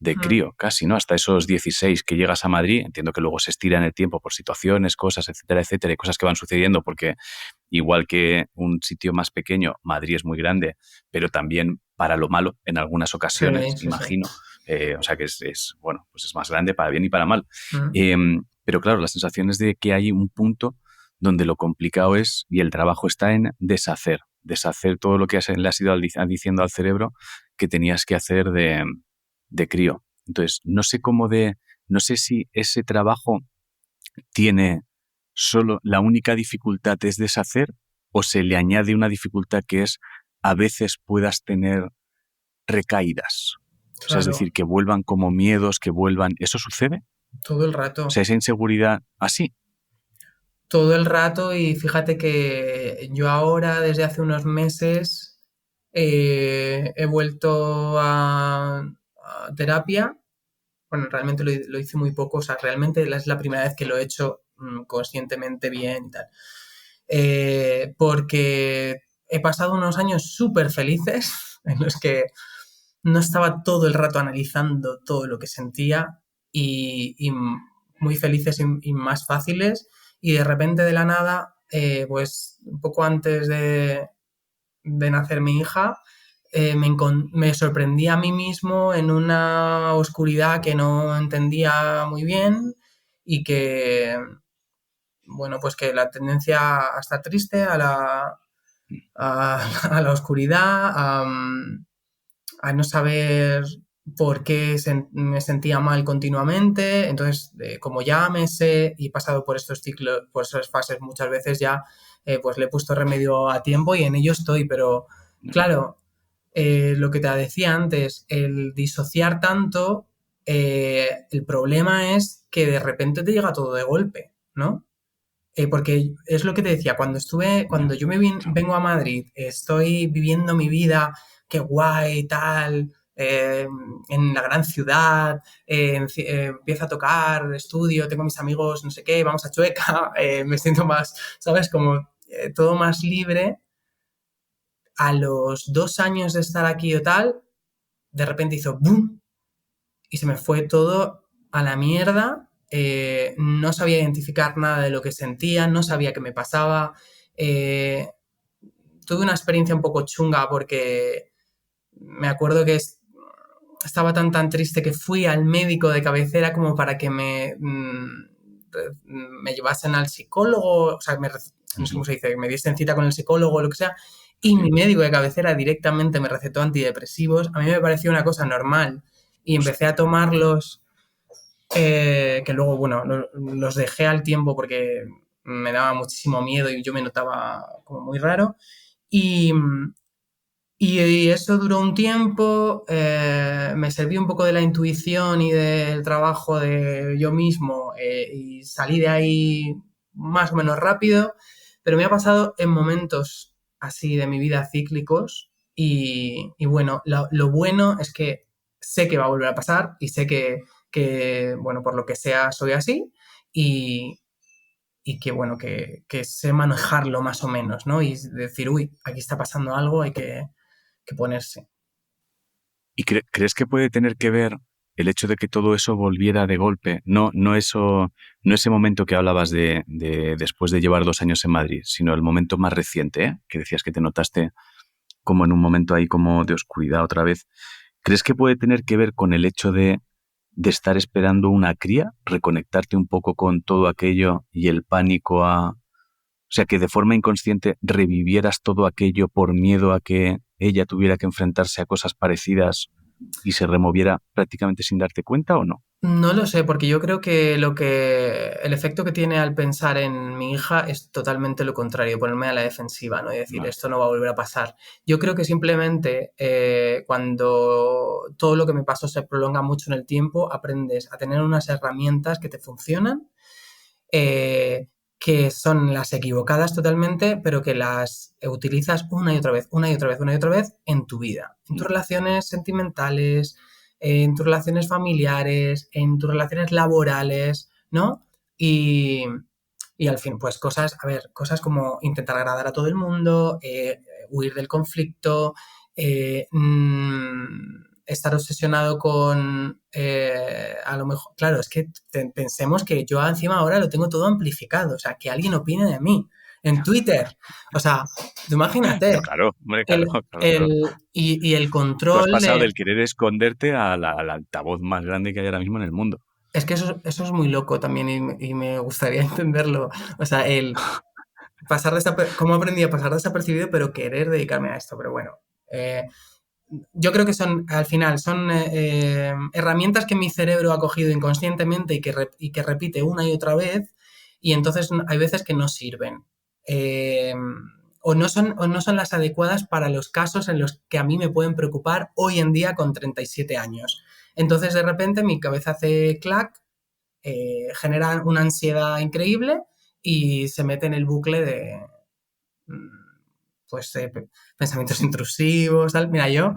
de Mm, crío, casi, ¿no? Hasta esos 16 que llegas a Madrid, entiendo que luego se estira en el tiempo por situaciones, cosas, etcétera, etcétera, y cosas que van sucediendo porque igual que un sitio más pequeño, Madrid es muy grande, pero también para lo malo en algunas sí, ocasiones, sí, sí. imagino. O sea que bueno, pues es más grande para bien y para mal. Mm, Eh, pero claro, la sensación es de que hay un punto donde lo complicado es, y el trabajo está en deshacer todo lo que le has ido diciendo al cerebro que tenías que hacer de crío. Entonces, no sé si ese trabajo tiene solo la única dificultad es deshacer o se le añade una dificultad que es a veces puedas tener recaídas. O sea, es claro, decir, que vuelvan como miedos, que vuelvan. ¿Eso sucede? todo el O sea, rato. esa inseguridad así. Todo el rato y fíjate que yo ahora, desde hace unos meses, he vuelto a terapia. Bueno, realmente lo hice muy poco, o sea, realmente es la primera vez que lo he hecho conscientemente bien y tal. Porque he pasado unos años súper felices en los que no estaba todo el rato analizando todo lo que sentía y muy felices y más fáciles y de repente de la nada, pues un poco antes de nacer mi hija, me sorprendí a mí mismo en una oscuridad que no entendía muy bien y que, bueno, pues que la tendencia a estar triste, a la oscuridad, a no saber por qué me sentía mal continuamente. Entonces, como ya me sé y he pasado por estos ciclos, por esas fases muchas veces ya, pues le he puesto remedio a tiempo y en ello estoy. Pero, claro, lo que te decía antes, el disociar tanto, el problema es que de repente te llega todo de golpe, ¿no? Porque es lo que te decía, cuando yo vengo a Madrid, estoy viviendo mi vida, qué guay, tal, en la gran ciudad, empiezo a tocar, estudio, tengo mis amigos, no sé qué, vamos a Chueca, me siento más, ¿sabes? Como todo más libre. A los 2 años de estar aquí o tal, de repente hizo ¡boom! Y se me fue todo a la mierda. No sabía identificar nada de lo que sentía, no sabía qué me pasaba. Eh, Tuve una experiencia un poco chunga porque me acuerdo que estaba tan triste que fui al médico de cabecera como para que me llevasen al psicólogo, o sea, no sé cómo se dice, me diesen cita con el psicólogo o lo que sea, y mi Sí. médico de cabecera directamente me recetó antidepresivos. A mí me pareció una cosa normal y empecé a tomarlos, que luego, bueno, los dejé al tiempo porque me daba muchísimo miedo y yo me notaba como muy raro. Y, y eso duró un tiempo, me serví un poco de la intuición y del trabajo de yo mismo, y salí de ahí más o menos rápido, pero me ha pasado en momentos así de mi vida cíclicos y bueno, lo bueno es que sé que va a volver a pasar y sé bueno, por lo que sea soy así y, y que bueno, que sé manejarlo más o menos, ¿no? Y decir, uy, aquí está pasando algo, hay que ponerse. ¿Y crees que puede tener que ver el hecho de que todo eso volviera de golpe? No eso, no ese momento que hablabas de después de llevar 2 años en Madrid, sino el momento más reciente, ¿eh? Que decías que te notaste como en un momento ahí como de oscuridad otra vez. ¿Crees que puede tener que ver con el hecho de estar esperando una cría, reconectarte un poco con todo aquello y el pánico o sea, que de forma inconsciente revivieras todo aquello por miedo a que ella tuviera que enfrentarse a cosas parecidas y se removiera prácticamente sin darte cuenta o no? No lo sé, porque yo creo que el efecto que tiene al pensar en mi hija es totalmente lo contrario, ponerme a la defensiva, ¿no? Y decir, Vale. esto no va a volver a pasar. Yo creo que simplemente cuando todo lo que me pasó se prolonga mucho en el tiempo, aprendes a tener unas herramientas que te funcionan, eh, que son las equivocadas totalmente, pero que las utilizas una y otra vez, una y otra vez, una y otra vez en tu vida, en tus relaciones sentimentales, en tus relaciones familiares, en tus relaciones laborales, ¿no? Y, y al fin, pues cosas, a ver, cosas como intentar agradar a todo el mundo, huir del conflicto, estar obsesionado con, a lo mejor, claro, es que pensemos que yo encima ahora lo tengo todo amplificado, o sea, que alguien opine de mí en Twitter, o sea, tú No, imagínate, claro, hombre, el, claro, claro, claro. y el Tú has control pasado de... del querer esconderte al altavoz más grande que hay ahora mismo en el mundo. Es que eso es muy loco también y me gustaría entenderlo. O sea, cómo aprendí a pasar desapercibido, pero querer dedicarme a esto. Pero bueno, eh, yo creo que al final, son herramientas que mi cerebro ha cogido inconscientemente y que repite una y otra vez, y entonces hay veces que no sirven. Eh, o no son las adecuadas para los casos en los que a mí me pueden preocupar hoy en día con 37 años. Entonces, de repente, mi cabeza hace clac, genera una ansiedad increíble y se mete en el bucle de, pues, pensamientos intrusivos, tal. Mira, yo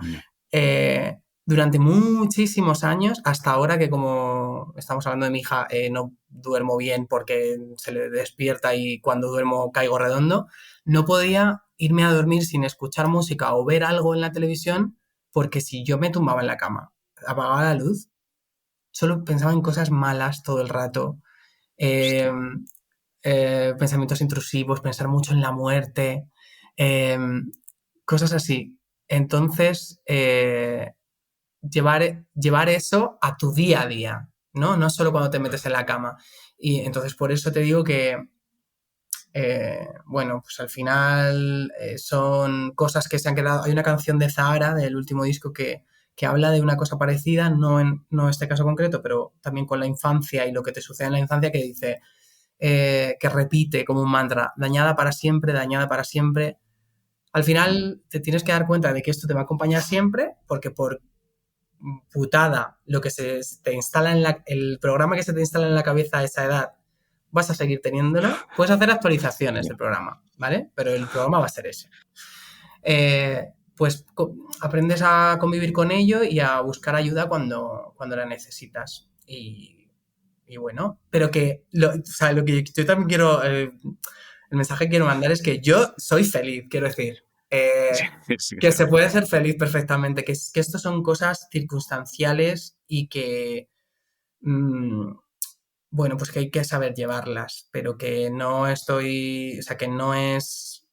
Ya. durante muchísimos años, hasta ahora que como estamos hablando de mi hija, no duermo bien porque se le despierta y cuando duermo caigo redondo, no podía irme a dormir sin escuchar música o ver algo en la televisión porque si yo me tumbaba en la cama, apagaba la luz, solo pensaba en cosas malas todo el rato. Eh, Hostia. Pensamientos intrusivos, pensar mucho en la muerte, eh, cosas así. Entonces, llevar eso a tu día a día, ¿no? No solo cuando te metes en la cama. Y entonces por eso te digo que, bueno, pues al final son cosas que se han quedado. Hay una canción de Zahara, del último disco, que habla de una cosa parecida, no este caso concreto, pero también con la infancia y lo que te sucede en la infancia, que dice, que repite como un mantra, dañada para siempre, dañada para siempre. Al final te tienes que dar cuenta de que esto te va a acompañar siempre, porque por putada lo que se te instala el programa que se te instala en la cabeza a esa edad, vas a seguir teniéndolo. Puedes hacer actualizaciones del programa, ¿vale? Pero el programa va a ser ese. Pues aprendes a convivir con ello y a buscar ayuda cuando la necesitas. Y bueno, pero que o sea, lo que yo también quiero, el mensaje que quiero mandar es que yo soy feliz, quiero decir. Sí, sí, Que se puede ser feliz perfectamente, que esto son cosas circunstanciales y que, bueno, pues que hay que saber llevarlas, pero que no estoy, o sea, que no es,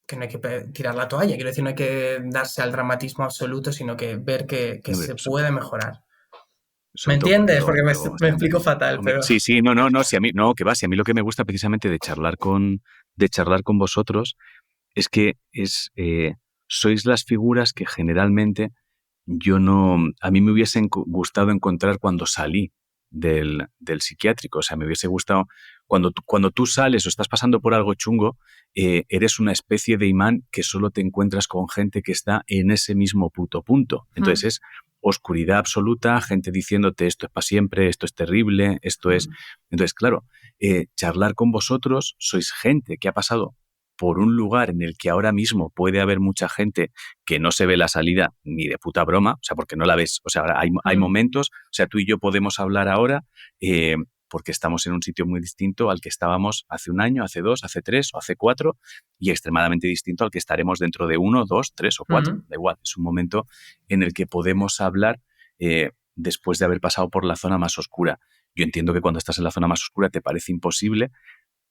que no hay que tirar la toalla, quiero decir, no hay que darse al dramatismo absoluto, sino que ver que hombre, se puede mejorar. ¿Me sobre todo porque entiendes? Porque lo me explico fatal, hombre, pero... sí, sí, no, si a mí, no, que va, si a mí lo que me gusta precisamente de charlar con vosotros es que sois las figuras que generalmente yo no, a mí me hubiese gustado encontrar cuando salí del psiquiátrico. O sea, me hubiese gustado, cuando tú sales o estás pasando por algo chungo, eres una especie de imán que solo te encuentras con gente que está en ese mismo puto punto. Entonces es oscuridad absoluta, gente diciéndote esto es para siempre, esto es terrible, esto es... Entonces, claro, charlar con vosotros, sois gente que ha pasado por un lugar en el que ahora mismo puede haber mucha gente que no se ve la salida ni de puta broma, o sea, porque no la ves. O sea, hay momentos, o sea, tú y yo podemos hablar ahora porque estamos en un sitio muy distinto al que estábamos hace un año, hace 2, hace 3 o hace 4 y extremadamente distinto al que estaremos dentro de 1, 2, 3 o 4. Da igual, es un momento en el que podemos hablar después de haber pasado por la zona más oscura. Yo entiendo que cuando estás en la zona más oscura te parece imposible,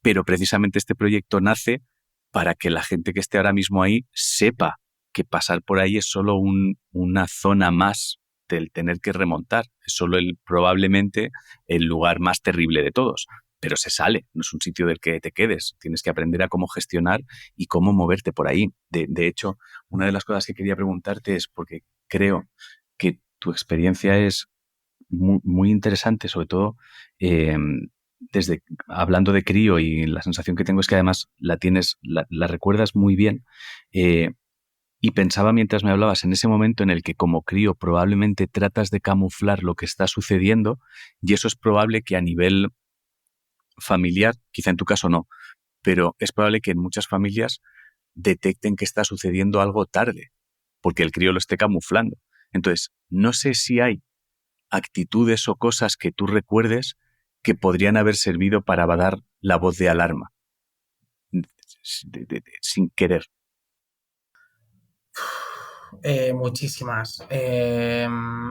pero precisamente este proyecto nace para que la gente que esté ahora mismo ahí sepa que pasar por ahí es solo una zona más del tener que remontar. Es solo probablemente el lugar más terrible de todos. Pero se sale, no es un sitio del que te quedes. Tienes que aprender a cómo gestionar y cómo moverte por ahí. De hecho, una de las cosas que quería preguntarte es porque creo que tu experiencia es muy, muy interesante, sobre todo desde hablando de crío, y la sensación que tengo es que además la recuerdas muy bien. Y pensaba mientras me hablabas en ese momento en el que como crío probablemente tratas de camuflar lo que está sucediendo, y eso es probable que a nivel familiar, quizá en tu caso no, pero es probable que en muchas familias detecten que está sucediendo algo tarde, porque el crío lo esté camuflando. Entonces, no sé si hay actitudes o cosas que tú recuerdes que podrían haber servido para dar la voz de alarma, sin querer. Muchísimas.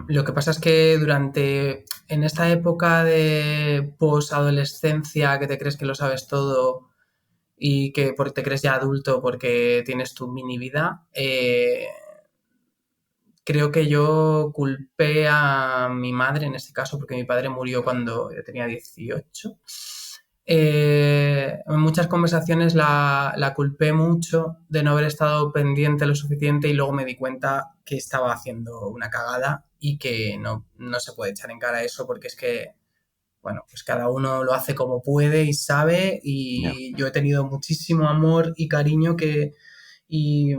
Lo que pasa es que en esta época de posadolescencia, que te crees que lo sabes todo y que te crees ya adulto porque tienes tu mini vida, creo que yo culpé a mi madre en este caso, porque mi padre murió cuando yo tenía 18. En muchas conversaciones la culpé mucho de no haber estado pendiente lo suficiente y luego me di cuenta que estaba haciendo una cagada y que no se puede echar en cara eso porque es que, bueno, pues cada uno lo hace como puede y sabe Yeah. y yo he tenido muchísimo amor y cariño y,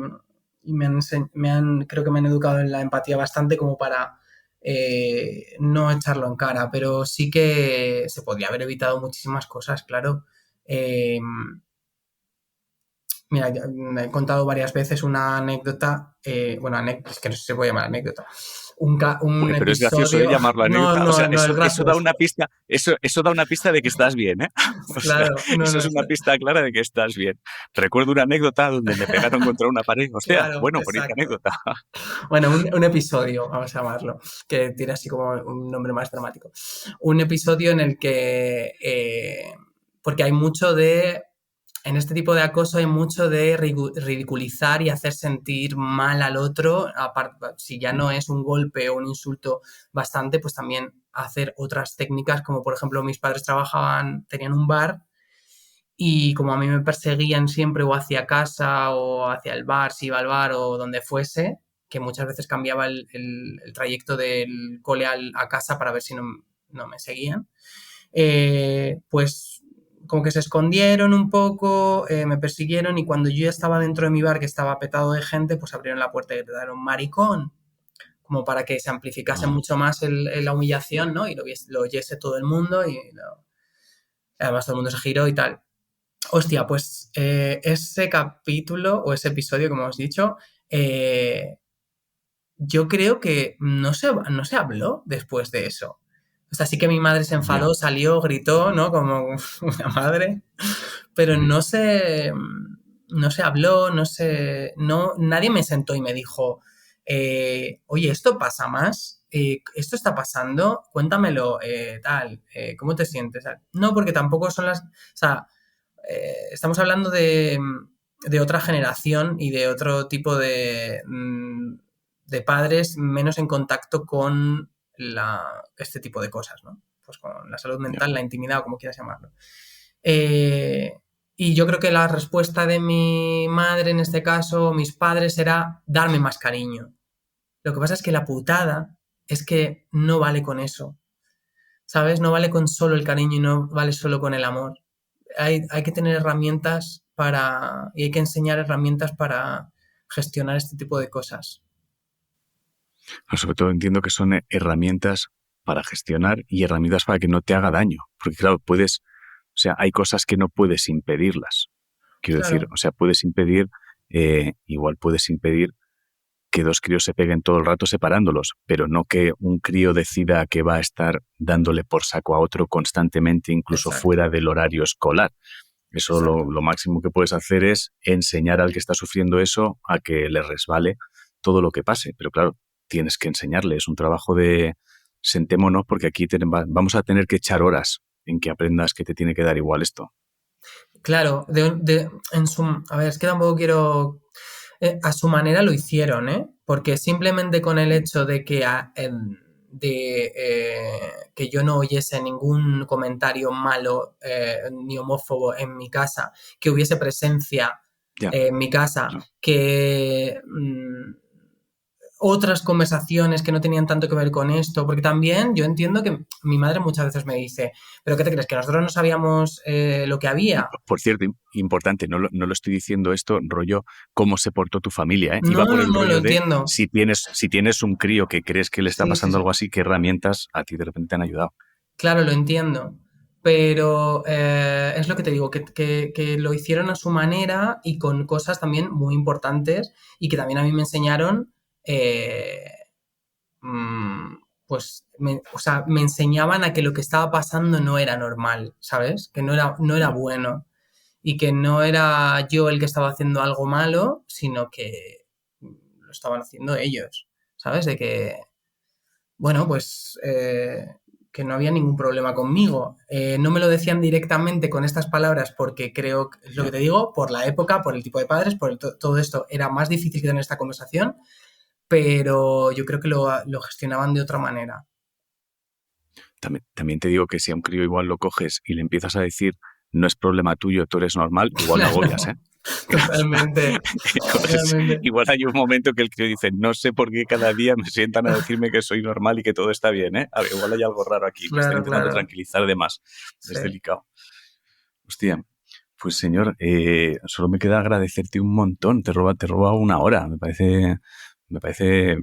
y creo que me han educado en la empatía bastante como para no echarlo en cara, pero sí que se podría haber evitado muchísimas cosas, claro. Mira, he contado varias veces una anécdota, bueno, es que no sé si se puede llamar anécdota, un Bueno, pero es gracioso episodio, llamarlo no, anécdota. O sea, no es eso da gracioso, una pista, eso da una pista de que estás bien, ¿eh? O sea, claro, no, eso no es es, una pista clara de que estás bien. Recuerdo una anécdota donde me pegaron contra una pared. Hostia, claro, bueno, bonita exacto. anécdota. Bueno, un episodio, vamos a llamarlo, que tiene así como un nombre más dramático. Un episodio en el que, porque hay mucho de en este tipo de acoso hay mucho de ridiculizar y hacer sentir mal al otro. Si ya no es un golpe o un insulto bastante, pues también hacer otras técnicas, como por ejemplo mis padres tenían un bar y como a mí me perseguían siempre o hacia casa o hacia el bar, si iba al bar o donde fuese, que muchas veces cambiaba el trayecto del cole a casa para ver si no me seguían, pues como que se escondieron un poco, me persiguieron y cuando yo ya estaba dentro de mi bar, que estaba petado de gente, pues abrieron la puerta y gritaron maricón, como para que se amplificase Ah, mucho más la humillación, ¿no? Y lo oyese todo el mundo y además todo el mundo se giró y tal. Hostia, pues ese capítulo o ese episodio, como os he dicho, eh, yo creo que no se habló después de eso. O sea, sí que mi madre se ya. enfadó, salió, gritó, ¿no? Como una madre, pero Ujú. no se habló, nadie me sentó y me dijo, oye, esto pasa más, esto está pasando, cuéntamelo, tal, ¿cómo te sientes? No, porque tampoco son o sea, estamos hablando de otra generación y de otro tipo de padres menos en contacto con este tipo de cosas, ¿no? Pues con la salud Ya. mental, la intimidad o como quieras llamarlo. Eh, y yo creo que la respuesta de mi madre, en este caso, mis padres, era darme más cariño. Lo que pasa es que la putada es que no vale con eso, ¿sabes? No vale con solo el cariño y no vale solo con el amor. Hay que tener herramientas y hay que enseñar herramientas para gestionar este tipo de cosas. Sobre todo entiendo que son herramientas para gestionar y herramientas para que no te haga daño. Porque claro, o sea, hay cosas que no puedes impedirlas. Quiero decir, Claro, o sea, igual puedes impedir que dos críos se peguen todo el rato separándolos, pero no que un crío decida que va a estar dándole por saco a otro constantemente, incluso exacto, fuera del horario escolar. Eso exacto. lo máximo que puedes hacer es enseñar al que está sufriendo eso a que le resbale todo lo que pase. Pero claro, tienes que enseñarle. Es un trabajo de sentémonos porque aquí vamos a tener que echar horas en que aprendas que te tiene que dar igual esto. Claro, a ver, es que tampoco quiero. A su manera lo hicieron, ¿eh? Porque simplemente con el hecho de que yo no oyese ningún comentario malo ni homófobo en mi casa, que hubiese presencia Ya, en mi casa, claro. que otras conversaciones que no tenían tanto que ver con esto, porque también yo entiendo que mi madre muchas veces me dice, ¿pero qué te crees? ¿Que nosotros no sabíamos lo que había? Por cierto, importante, no lo estoy diciendo esto, rollo, cómo se portó tu familia, ¿eh? Iba No, por no, el no, lo rollo de entiendo. si tienes un crío que crees que le está Sí, sí, pasando sí. algo así, ¿qué herramientas a ti de repente te han ayudado? Claro, lo entiendo. Pero es lo que te digo, que lo hicieron a su manera y con cosas también muy importantes y que también a mí me enseñaron, eh, mm, pues, o sea, me enseñaban a que lo que estaba pasando no era normal, ¿sabes? Que no era Ya. bueno y que no era yo el que estaba haciendo algo malo, sino que lo estaban haciendo ellos, ¿sabes? De que bueno, pues que no había ningún problema conmigo. No me lo decían directamente con estas palabras porque creo, es lo que Ya. te digo, por la época, por el tipo de padres, todo esto era más difícil que tener esta conversación, pero yo creo que lo gestionaban de otra manera. También te digo que si a un crío igual lo coges y le empiezas a decir no es problema tuyo, tú eres normal, igual lo agobias, ¿eh? Claro, totalmente, Entonces, totalmente. igual hay un momento que el crío dice, no sé por qué cada día me sientan a decirme que soy normal y que todo está bien, ¿eh? A ver, igual hay algo raro aquí, me está Claro, intentando claro. tranquilizar de más. Es Sí. delicado. Hostia, pues señor, solo me queda agradecerte un montón. Te he robado una hora. Me parece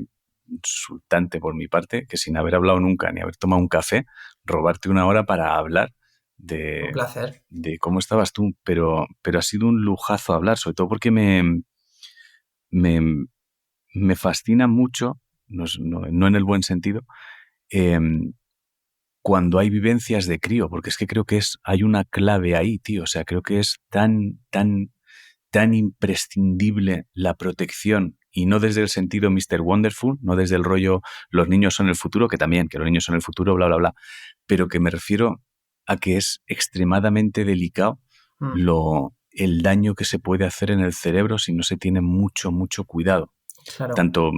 insultante por mi parte que sin haber hablado nunca ni haber tomado un café, robarte una hora para hablar Un de, placer. de cómo estabas tú. Pero ha sido un lujazo hablar, sobre todo porque me, me fascina mucho, no en el buen sentido, em, cuando hay vivencias de crío, porque es que creo que hay una clave ahí, tío. O sea, creo que es tan imprescindible la protección y no desde el sentido Mr. Wonderful, no desde el rollo los niños son el futuro, que también, que los niños son el futuro, bla, bla, bla, pero que me refiero a que es extremadamente delicado Mm, lo, el daño que se puede hacer en el cerebro si no se tiene mucho, mucho cuidado. Claro. Tanto,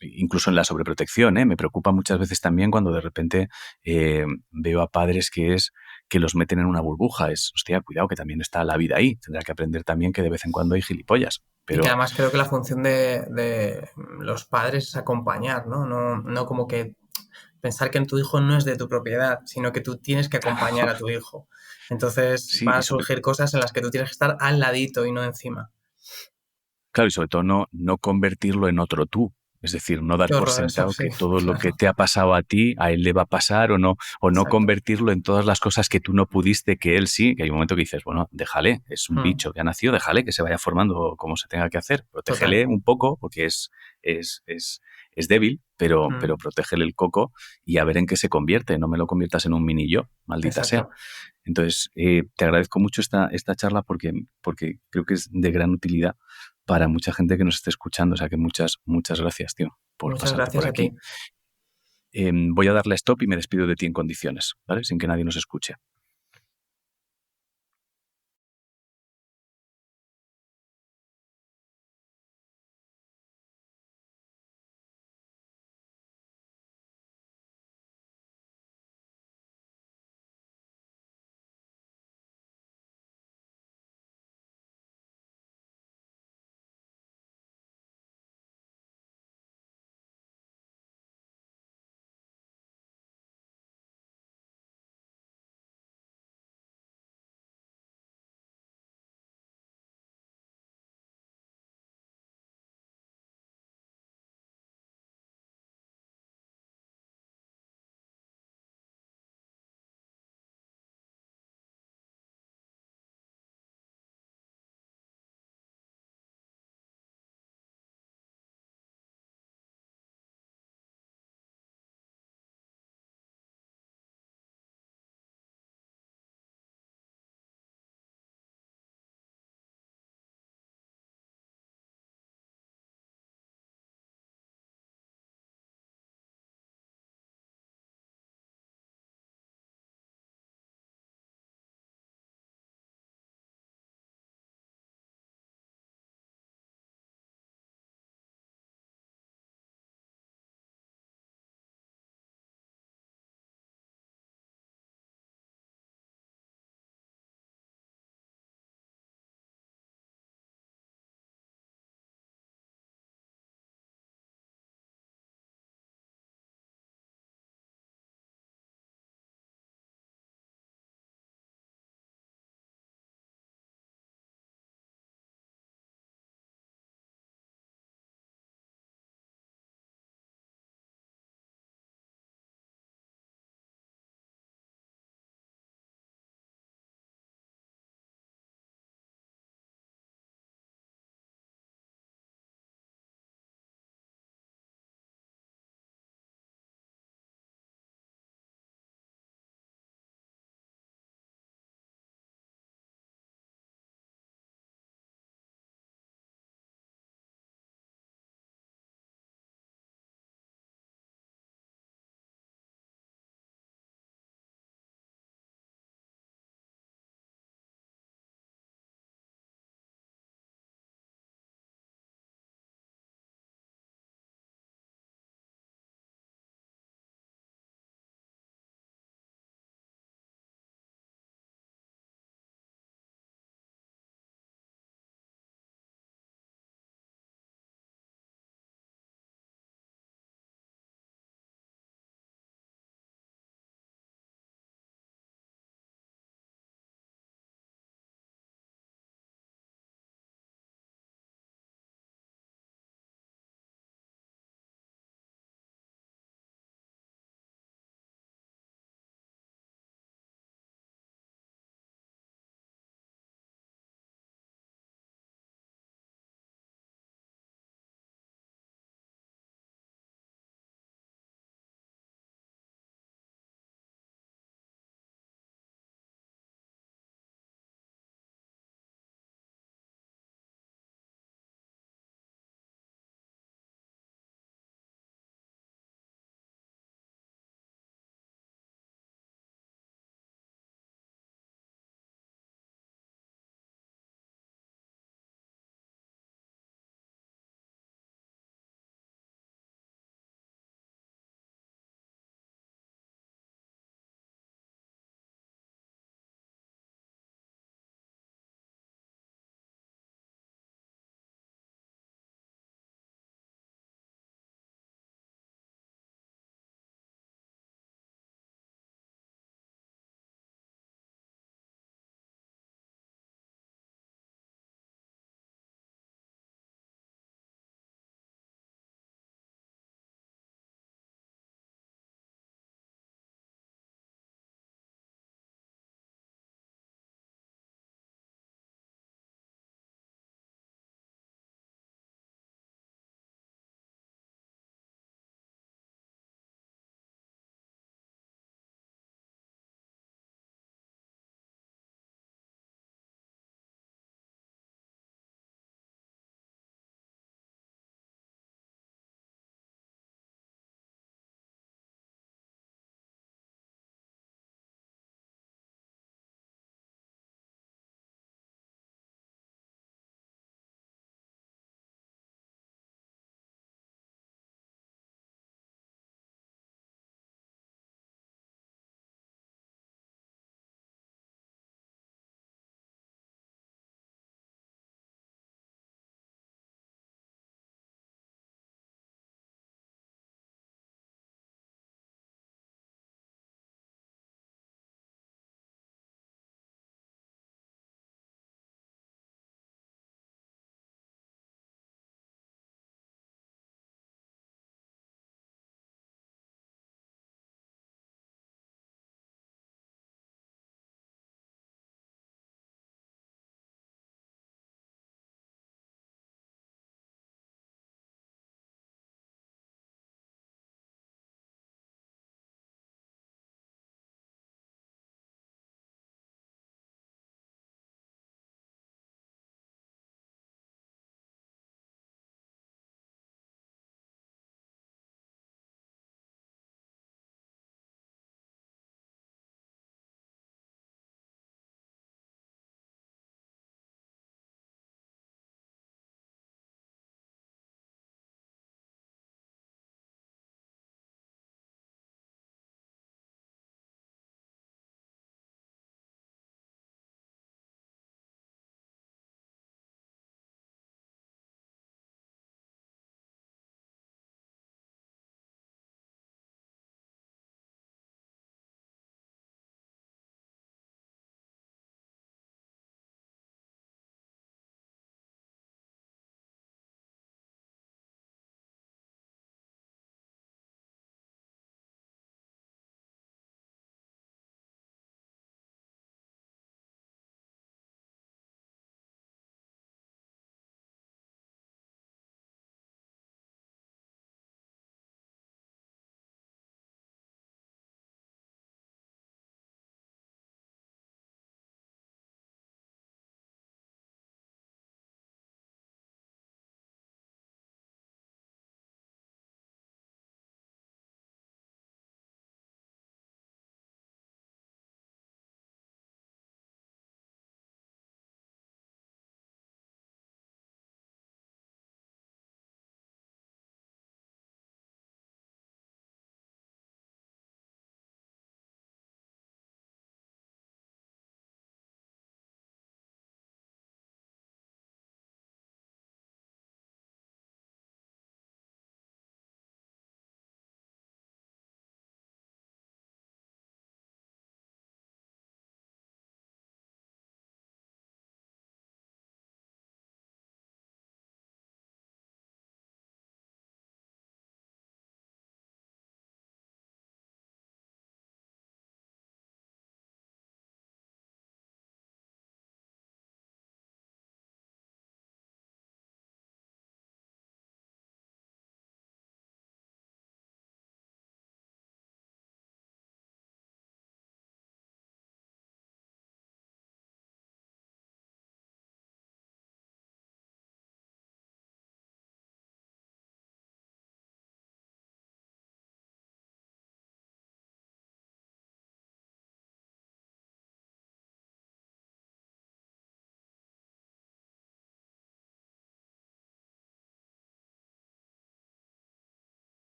incluso en la sobreprotección, ¿eh? Me preocupa muchas veces también cuando de repente veo a padres que los meten en una burbuja. Hostia, cuidado, que también está la vida ahí. Tendrá que aprender también que de vez en cuando hay gilipollas. Y que Pero además creo que la función de los padres es acompañar, ¿no? No como que pensar que tu hijo no es de tu propiedad, sino que tú tienes que acompañar a tu hijo. Entonces sí, van a y sobre, surgir cosas en las que tú tienes que estar al ladito y no encima. claro, y sobre todo no convertirlo en otro tú. Es decir, no dar Qué por horror eso, sentado sí, que todo lo que claro, te ha pasado a ti, a él le va a pasar o no exacto. convertirlo en todas las cosas que tú no pudiste, que él sí, que hay un momento que dices, bueno, déjale, es un Mm, bicho que ha nacido, déjale que se vaya formando como se tenga que hacer, total. protégele un poco porque es, es, es débil, pero Mm, protégele el coco y a ver en qué se convierte, no me lo conviertas en un mini yo, maldita sea. exacto. Entonces, te agradezco mucho esta charla porque creo que es de gran utilidad para mucha gente que nos esté escuchando. O sea que muchas gracias, tío, por Muchas pasarte gracias por a ti. aquí. Voy a darle stop y me despido de ti en condiciones, ¿vale? Sin que nadie nos escuche.